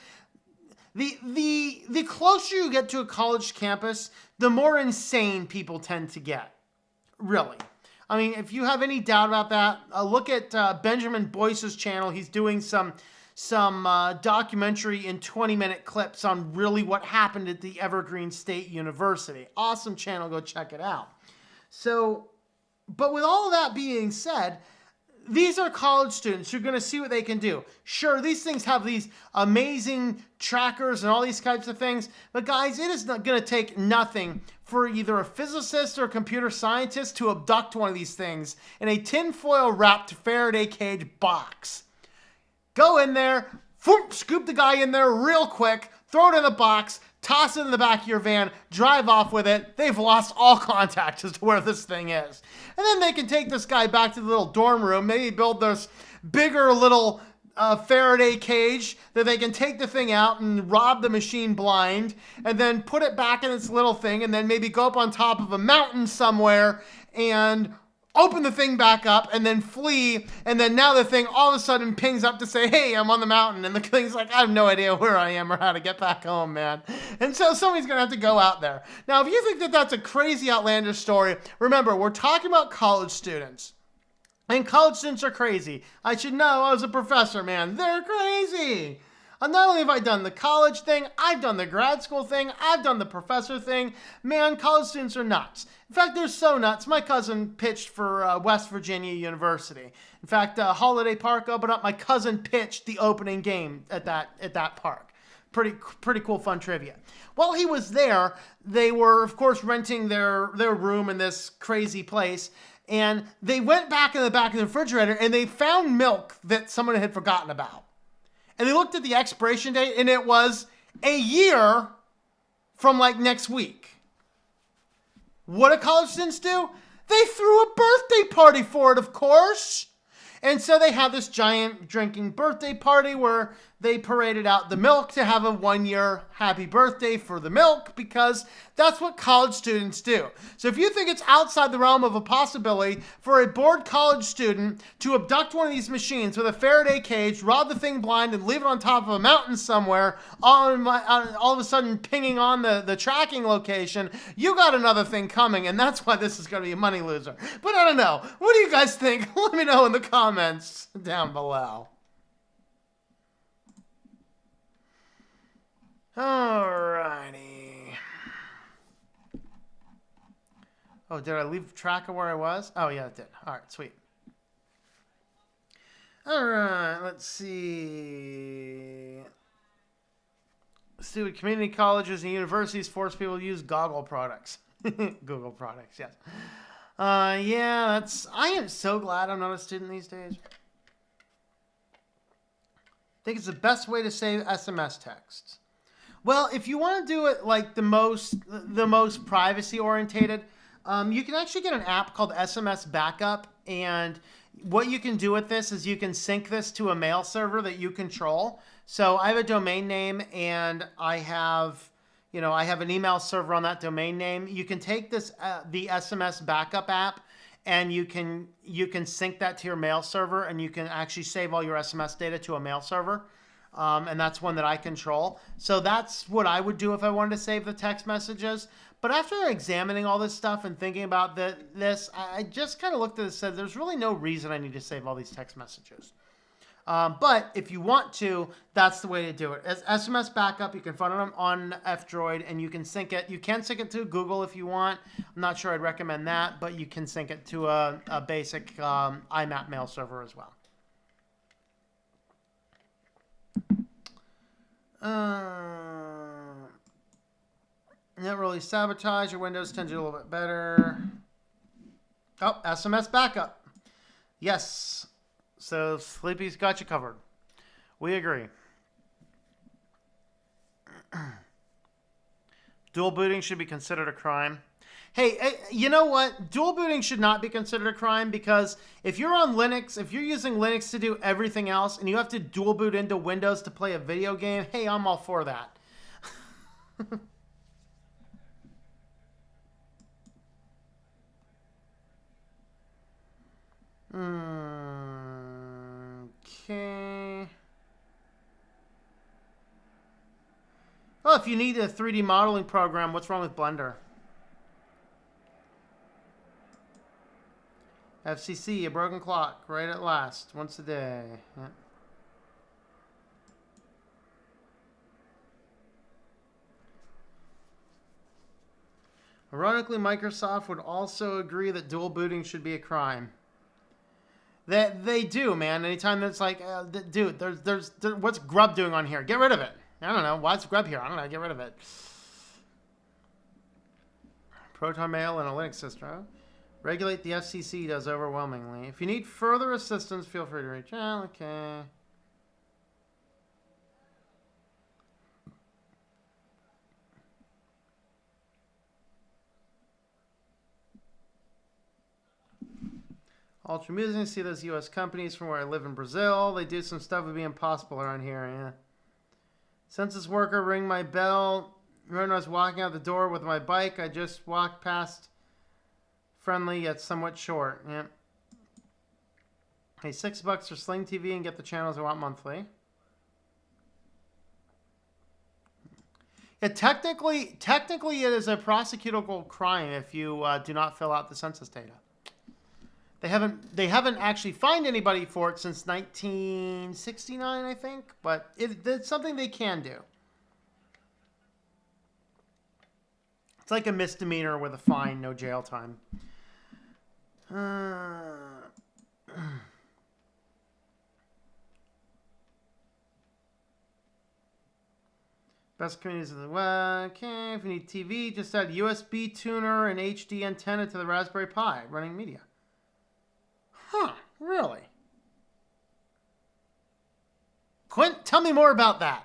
the closer you get to a college campus, the more insane people tend to get. Really. I mean, if you have any doubt about that, look at Benjamin Boyce's channel. He's doing some documentary in 20-minute clips on really what happened at the Evergreen State University. Awesome channel. Go check it out. So, but with all of that being said, these are college students who are going to see what they can do. Sure, these things have these amazing trackers and all these types of things, but guys, it is not going to take nothing for either a physicist or a computer scientist to abduct one of these things in a tinfoil wrapped Faraday cage box. Go in there, scoop the guy in there real quick, throw it in the box, toss it in the back of your van, drive off with it. They've lost all contact as to where this thing is. And then they can take this guy back to the little dorm room, maybe build this bigger little Faraday cage that they can take the thing out and rob the machine blind, and then put it back in its little thing, and then maybe go up on top of a mountain somewhere and open the thing back up and then flee. And then now the thing all of a sudden pings up to say, hey, I'm on the mountain. And the thing's like, I have no idea where I am or how to get back home, man. And so somebody's going to have to go out there. Now, if you think that that's a crazy, outlandish story, remember, we're talking about college students. And college students are crazy. I should know, I was a professor, man. They're crazy. Not only have I done the college thing, I've done the grad school thing, I've done the professor thing. Man, college students are nuts. In fact, they're so nuts. My cousin pitched for West Virginia University. In fact, Holiday Park opened up. My cousin pitched the opening game at that park. Pretty cool, fun trivia. While he was there, they were, of course, renting their room in this crazy place. And they went back in the back of the refrigerator and they found milk that someone had forgotten about. And they looked at the expiration date, and it was a year from like next week. What do college students do? They threw a birthday party for it, of course. And so they had this giant drinking birthday party where they paraded out the milk to have a 1-year happy birthday for the milk, because that's what college students do. So if you think it's outside the realm of a possibility for a bored college student to abduct one of these machines with a Faraday cage, rob the thing blind, and leave it on top of a mountain somewhere, all of a sudden pinging on the tracking location, you got another thing coming, and that's why this is going to be a money loser. But I don't know. What do you guys think? Let me know in the comments down below. Alrighty. Oh, did I leave track of where I was? Oh, yeah, it did. Alright, sweet. Alright, let's see. Stupid community colleges and universities force people to use Google products. Google products, yes. Yeah, I am so glad I'm not a student these days. I think it's the best way to save SMS texts. Well, if you want to do it like the most privacy orientated, you can actually get an app called SMS Backup, and what you can do with this is you can sync this to a mail server that you control. So I have a domain name, and I have an email server on that domain name. You can take this the SMS Backup app, and you can sync that to your mail server, and you can actually save all your SMS data to a mail server. And that's one that I control. So that's what I would do if I wanted to save the text messages. But after examining all this stuff and thinking about this, I just kind of looked at it and said, there's really no reason I need to save all these text messages. But if you want to, that's the way to do it. As SMS Backup, you can find it on F-Droid, and you can sync it. You can sync it to Google if you want. I'm not sure I'd recommend that, but you can sync it to a basic IMAP mail server as well. Not really sabotage. Your Windows tends to do a little bit better. Oh, SMS Backup. Yes. So Sleepy's got you covered. We agree. Dual booting should be considered a crime. Hey, you know what? Dual booting should not be considered a crime, because if you're on Linux, if you're using Linux to do everything else, and you have to dual boot into Windows to play a video game, hey, I'm all for that. Okay. Well, if you need a 3D modeling program, what's wrong with Blender? FCC, a broken clock, right at last, once a day. Yeah. Ironically, Microsoft would also agree that dual booting should be a crime. They do, man. Anytime that's like, dude, there's what's Grub doing on here? Get rid of it. I don't know. Why's Grub here? I don't know. Get rid of it. Proton Mail and a Linux system. Regulate the FCC does overwhelmingly. If you need further assistance, feel free to reach out. Okay. Ultra Music, see those U.S. companies from where I live in Brazil. They do some stuff that would be impossible around here, yeah. Census worker, ring my bell. When I was walking out the door with my bike, I just walked past. Friendly yet somewhat short, yeah. Hey, $6 for Sling TV and get the channels I want monthly. Yeah, technically it is a prosecutable crime if you do not fill out the census data. They haven't actually fined anybody for it since 1969, I think, but it's something they can do. It's like a misdemeanor with a fine, no jail time. Best communities of the web. Okay, if you need TV, just add USB tuner and HD antenna to the Raspberry Pi. Running media. Huh, really? Quint, tell me more about that.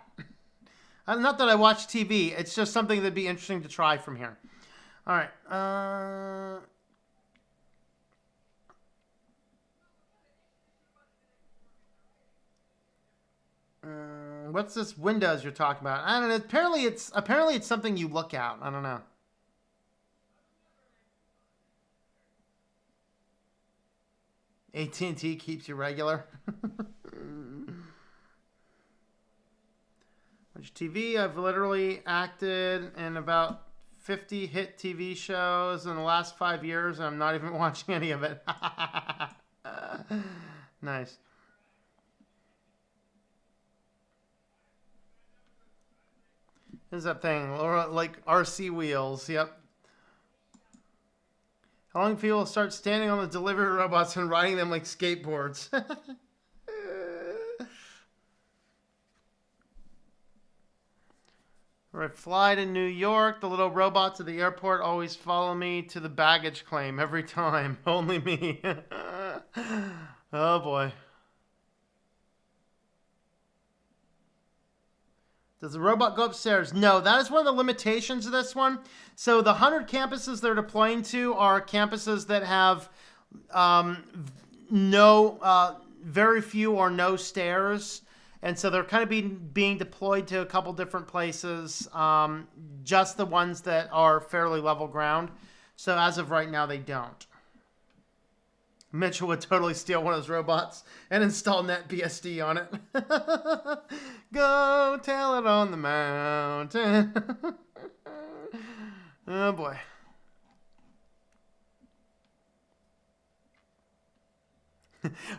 Not that I watch TV. It's just something that'd be interesting to try from here. All right. What's this Windows you're talking about? I don't know. Apparently it's something you look at. I don't know. AT&T keeps you regular. Which TV? I've literally acted in about 50 hit TV shows in the last 5 years, and I'm not even watching any of it. Nice. There's that thing, like RC wheels. Yep. How long people start standing on the delivery robots and riding them like skateboards? Or I fly to New York. The little robots at the airport always follow me to the baggage claim every time. Only me. Oh boy. Does the robot go upstairs? No, that is one of the limitations of this one. So the 100 campuses they're deploying to are campuses that have very few or no stairs. And so they're kind of being deployed to a couple different places, just the ones that are fairly level ground. So as of right now, they don't. Mitchell would totally steal one of those robots and install NetBSD on it. Go tell it on the mountain. Oh boy.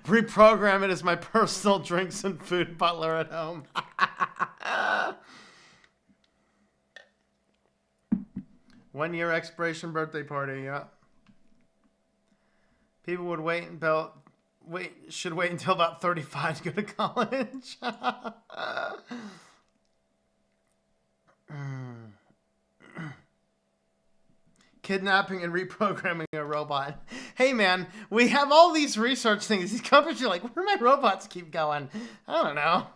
Reprogram it as my personal drinks and food butler at home. 1 year expiration birthday party, yeah. People would should wait until about 35 to go to college. Kidnapping and reprogramming a robot. Hey man, we have all these research things. These companies are like, where do my robots keep going? I don't know.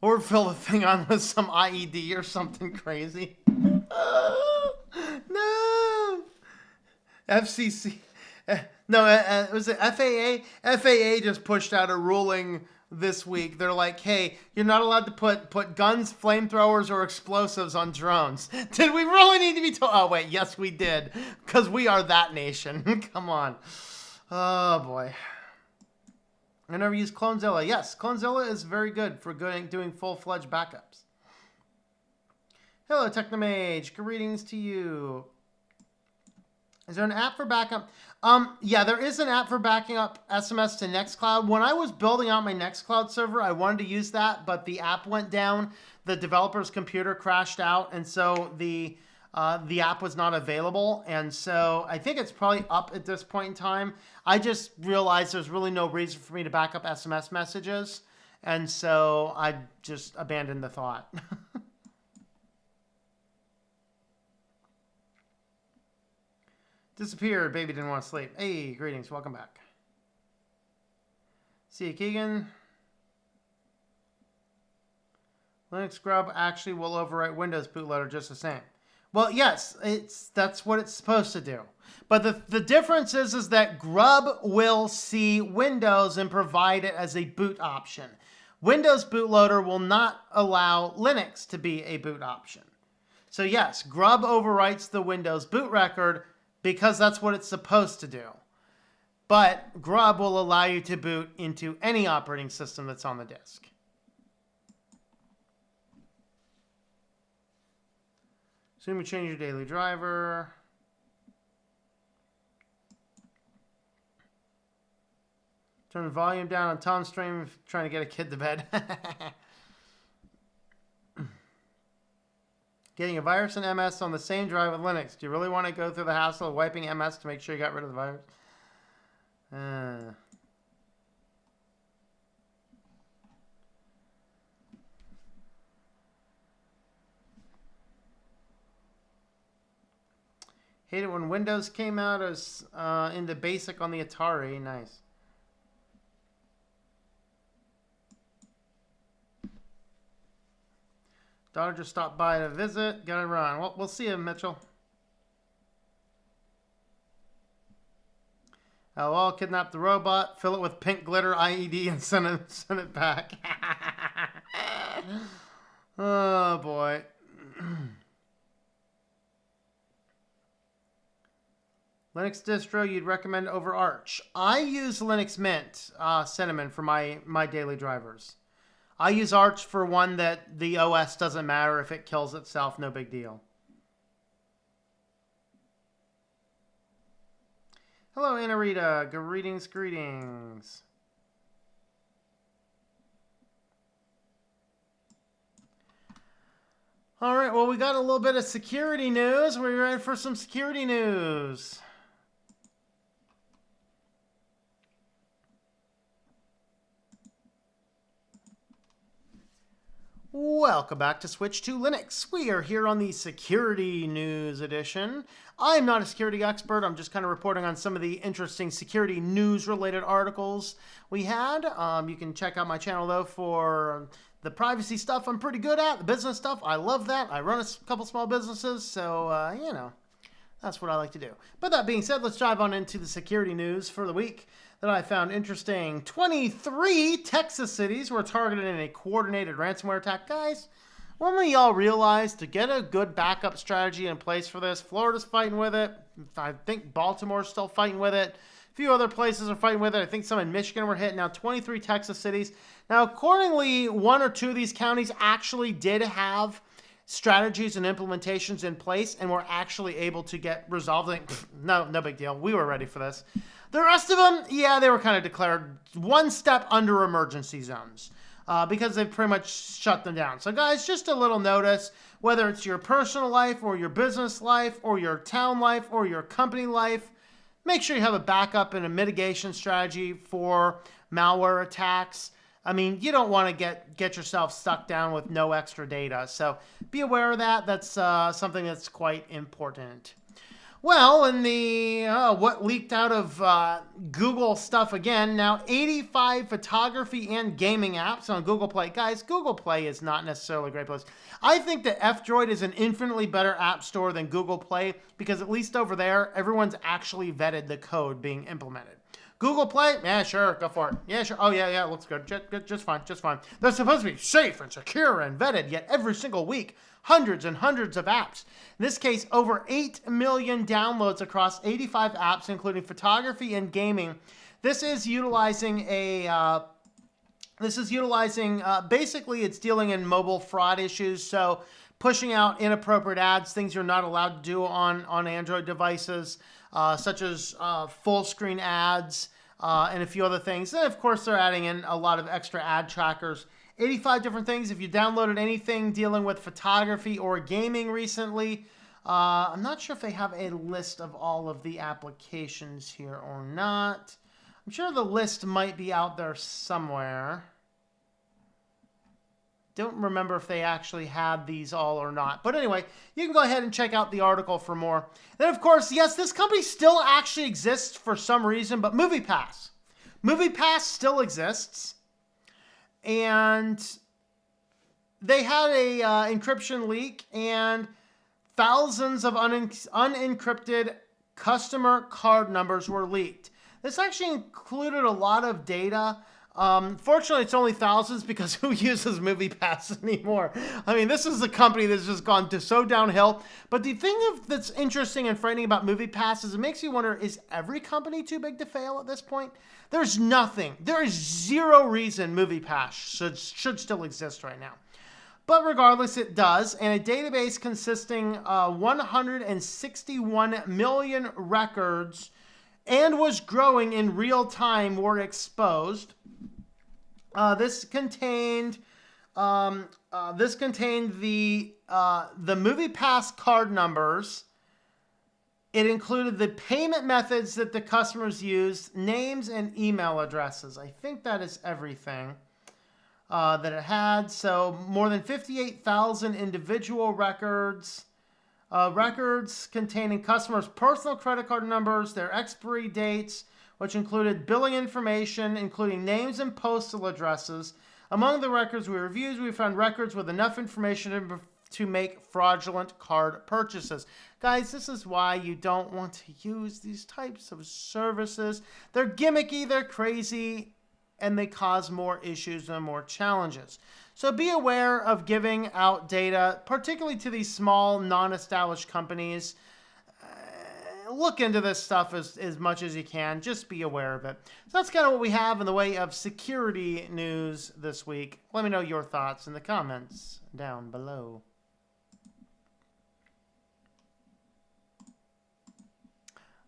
Or fill the thing on with some IED or something crazy. No. FCC. No, was it FAA? FAA just pushed out a ruling this week. They're like, hey, you're not allowed to put guns, flamethrowers, or explosives on drones. Did we really need to be told? Oh, wait, yes, we did. Because we are that nation. Come on. Oh, boy. I never used Clonezilla. Yes, Clonezilla is very good for doing full-fledged backups. Hello, Technomage. Greetings to you. Is there an app for backup? Yeah, there is an app for backing up SMS to Nextcloud. When I was building out my Nextcloud server, I wanted to use that, but the app went down. The developer's computer crashed out, and so the the app was not available. And so I think it's probably up at this point in time. I just realized there's really no reason for me to back up SMS messages. And so I just abandoned the thought. Disappeared. Baby didn't want to sleep. Hey, greetings. Welcome back. See you, Keegan. Linux Grub actually will overwrite Windows bootloader just the same. Well, yes, that's what it's supposed to do. But the difference is that Grub will see Windows and provide it as a boot option. Windows bootloader will not allow Linux to be a boot option. So yes, Grub overwrites the Windows boot record because that's what it's supposed to do. But Grub will allow you to boot into any operating system that's on the disk. Assume you change your daily driver. Turn the volume down on Tom's stream if trying to get a kid to bed. Getting a virus and MS on the same drive with Linux. Do you really want to go through the hassle of wiping MS to make sure you got rid of the virus? Hate it when Windows came out as into BASIC on the Atari. Nice. Daughter just stopped by to visit. Gotta run. Well, we'll see you, Mitchell. LOL, kidnap the robot, fill it with pink glitter IED, and send it back. Oh, boy. Linux distro you'd recommend over Arch. I use Linux Mint Cinnamon for my daily drivers. I use Arch for one that the OS doesn't matter if it kills itself, no big deal. Hello, Anna Rita. Greetings, greetings. All right, well, we got a little bit of security news. We're ready for some security news. Welcome back to Switch to Linux. We are here on the Security News Edition. I'm not a security expert. I'm just kind of reporting on some of the interesting security news-related articles we had. You can check out my channel, though, for the privacy stuff I'm pretty good at. The business stuff, I love that. I run a couple small businesses, so, you know, that's what I like to do. But that being said, let's dive on into the security news for the week that I found interesting. 23 Texas cities were targeted in a coordinated ransomware attack. Guys, when will y'all realize to get a good backup strategy in place for this? Florida's fighting with it. I think Baltimore's still fighting with it. A few other places are fighting with it. I think some in Michigan were hit. Now 23 Texas cities. Now, accordingly, one or two of these counties actually did have strategies and implementations in place and were actually able to get resolved. No big deal. We were ready for this. The rest of them, yeah, they were kind of declared one step under emergency zones because they've pretty much shut them down. So guys, just a little notice, whether it's your personal life or your business life or your town life or your company life, make sure you have a backup and a mitigation strategy for malware attacks. I mean, you don't want to get yourself stuck down with no extra data. So be aware of that. That's something that's quite important. Well, in the what leaked out of Google stuff again, now 85 photography and gaming apps on Google Play. Guys, Google Play is not necessarily a great place. I think that F-Droid is an infinitely better app store than Google Play because at least over there, everyone's actually vetted the code being implemented. Google Play? Yeah, sure, go for it. Yeah, sure. Oh, yeah, looks good. Just fine. They're supposed to be safe and secure and vetted, yet every single week, hundreds and hundreds of apps. In this case, over 8 million downloads across 85 apps, including photography and gaming. This is utilizing basically it's dealing in mobile fraud issues. So pushing out inappropriate ads, things you're not allowed to do on Android devices, such as full screen ads and a few other things. And of course, they're adding in a lot of extra ad trackers. 85 different things. If you downloaded anything dealing with photography or gaming recently, I'm not sure if they have a list of all of the applications here or not. I'm sure the list might be out there somewhere. Don't remember if they actually had these all or not. But anyway, you can go ahead and check out the article for more. Then, of course, yes, this company still actually exists for some reason, but MoviePass. MoviePass still exists. And they had a encryption leak, and thousands of unencrypted customer card numbers were leaked. This actually included a lot of data. Fortunately, it's only thousands because who uses MoviePass anymore? I mean, this is a company that's just gone so downhill. But the thing that's interesting and frightening about MoviePass is it makes you wonder, is every company too big to fail at this point? There's nothing. There is zero reason MoviePass should still exist right now. But regardless, it does. And a database consisting 161 million records and was growing in real time were exposed. This contained the MoviePass card numbers. It included the payment methods that the customers used, names and email addresses. I think that is everything that it had. So more than 58,000 individual records. Records containing customers' personal credit card numbers, their expiry dates, which included billing information, including names and postal addresses. Among the records we reviewed, we found records with enough information to make fraudulent card purchases. Guys, this is why you don't want to use these types of services. They're gimmicky, they're crazy, and they cause more issues and more challenges. So be aware of giving out data, particularly to these small, non-established companies. Look into this stuff as much as you can. Just be aware of it. So that's kind of what we have in the way of security news this week. Let me know your thoughts in the comments down below.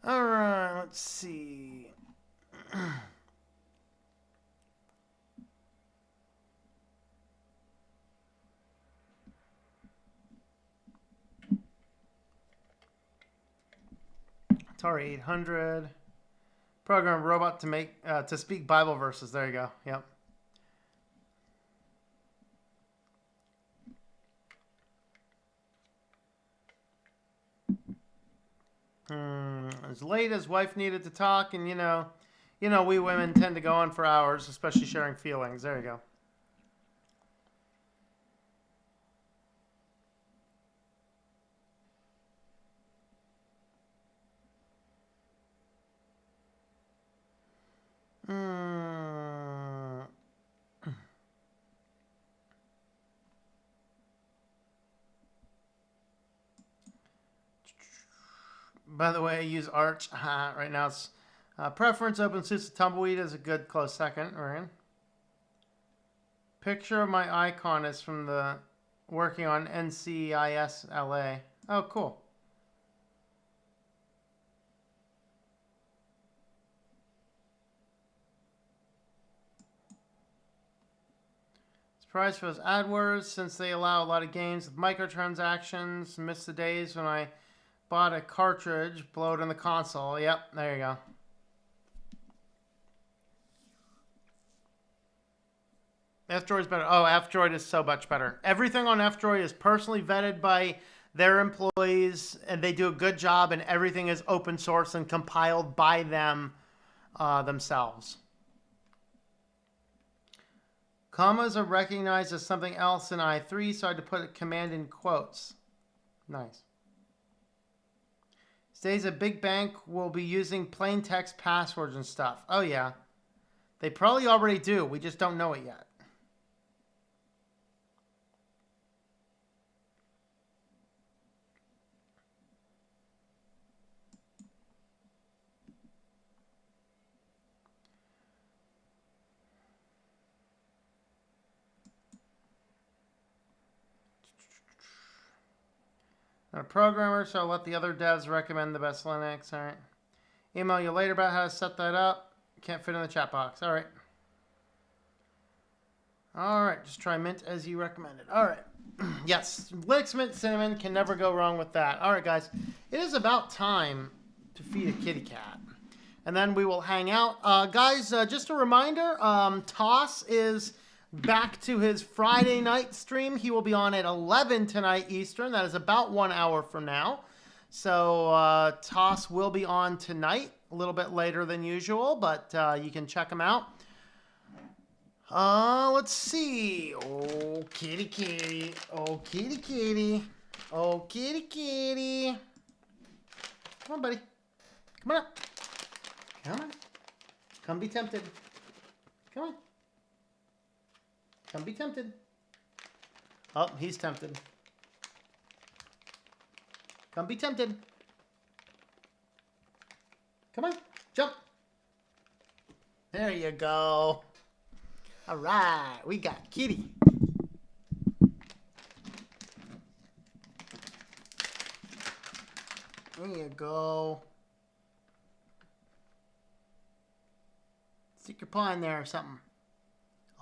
All right, let's see. Atari 800. Program a robot to speak Bible verses. There you go. Yep. As late as wife needed to talk, and you know, we women tend to go on for hours, especially sharing feelings. There you go. By the way, I use Arch. Right now it's preference. OpenSUSE Tumbleweed is a good close second. Right. Picture of my icon is from the working on NCIS LA. Oh, cool. Surprise for those AdWords, since they allow a lot of games with microtransactions. Miss the days when I bought a cartridge, blow it in the console. Yep, there you go. F-Droid is better. Oh, F-Droid is so much better. Everything on F-Droid is personally vetted by their employees, and they do a good job, and everything is open source and compiled by them themselves. Commas are recognized as something else in I3, so I had to put a command in quotes. Nice. Stays a big bank will be using plain text passwords and stuff. Oh, yeah. They probably already do. We just don't know it yet. Not a programmer, so I'll let the other devs recommend the best Linux. All right. Email you later about how to set that up. Can't fit in the chat box. All right. All right. Just try Mint as you recommended. All right. Yes, Linux Mint Cinnamon can never go wrong with that. All right, guys. It is about time to feed a kitty cat. And then we will hang out. Guys, just a reminder, Toss is back to his Friday night stream. He will be on at 11 tonight Eastern. That is about 1 hour from now. So Toss will be on tonight, a little bit later than usual, but you can check him out. Let's see. Oh, kitty kitty. Oh, kitty kitty. Oh, kitty kitty. Come on, buddy. Come on up. Come on. Come be tempted. Come on. Come be tempted. Oh, he's tempted. Come be tempted. Come on. Jump. There you go. All right. We got kitty. There you go. Stick your paw in there or something.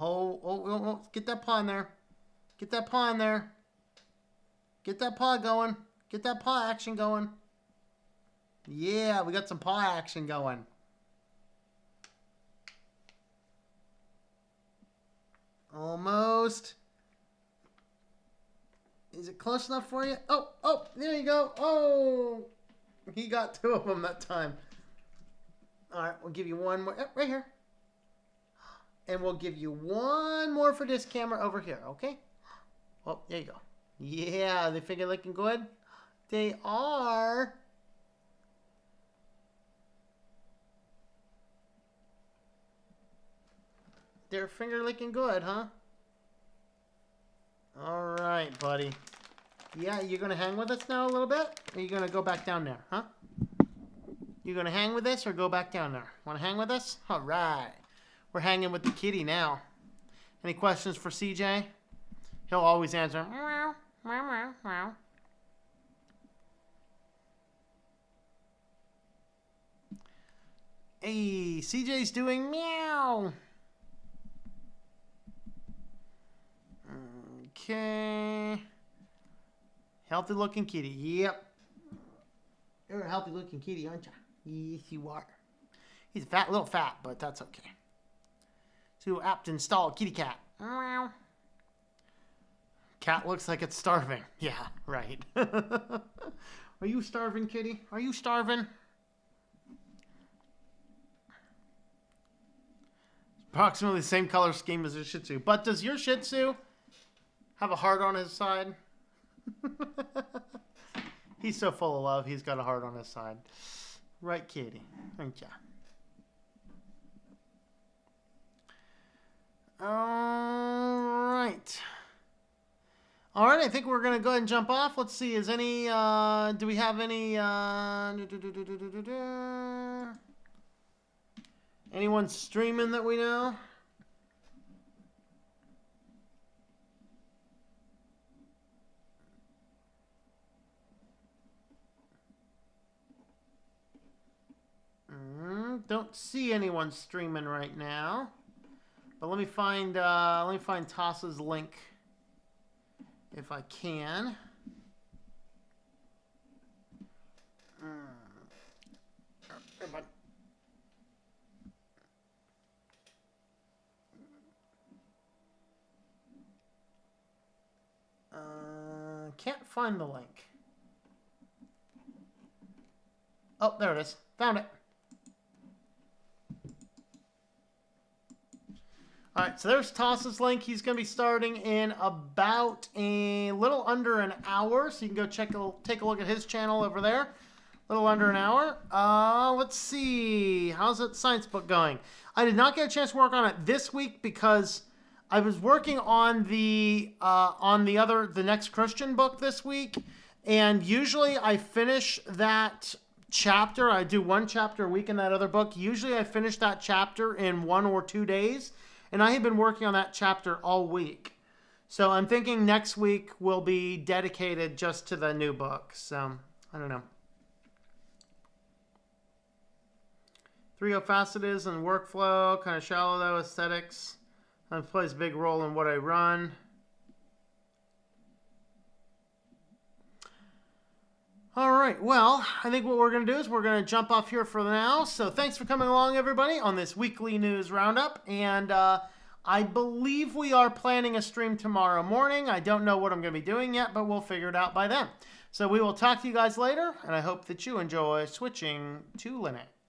Oh, get that paw in there. Get that paw in there. Get that paw going. Get that paw action going. Yeah, we got some paw action going. Almost. Is it close enough for you? Oh, there you go. Oh, he got 2 of them that time. All right, we'll give you one more. Right here. And we'll give you one more for this camera over here, okay? Oh, there you go. Yeah, they finger looking good? They are. They're finger licking good, huh? All right, buddy. Yeah, you're going to hang with us now a little bit? Or are you going to go back down there, huh? You going to hang with us or go back down there? Want to hang with us? All right. We're hanging with the kitty now. Any questions for CJ? He'll always answer. Meow, meow, meow, meow. Hey, CJ's doing meow. Okay. Healthy looking kitty. Yep. You're a healthy looking kitty, aren't you? Yes, you are. He's a little fat, but that's okay. To apt install kitty cat. Meow. Cat looks like it's starving. Yeah, right. Are you starving, kitty? Are you starving? Approximately the same color scheme as a Shih Tzu. But does your Shih Tzu have a heart on his side? He's so full of love, he's got a heart on his side. Right, kitty? Aren't ya? Alright. Alright, I think we're going to go ahead and jump off. Let's see, is any, do we have any, anyone streaming that we know? Don't see anyone streaming right now. But let me find Toss's link if I can. Can't find the link. Oh, there it is. Found it. All right, so there's Toss's link. He's going to be starting in about a little under an hour. So you can go take a look at his channel over there. A little under an hour. Let's see. How's that science book going? I did not get a chance to work on it this week because I was working on the next Christian book this week. And usually I finish that chapter. I do one chapter a week in that other book. Usually I finish that chapter in 1 or 2 days. And I have been working on that chapter all week. So I'm thinking next week will be dedicated just to the new book. So, I don't know. 3.0 faceted and workflow, kind of shallow though, aesthetics. That plays a big role in what I run. All right, well, I think what we're going to do is we're going to jump off here for now. So thanks for coming along, everybody, on this weekly news roundup. And I believe we are planning a stream tomorrow morning. I don't know what I'm going to be doing yet, but we'll figure it out by then. So we will talk to you guys later, and I hope that you enjoy switching to Linux.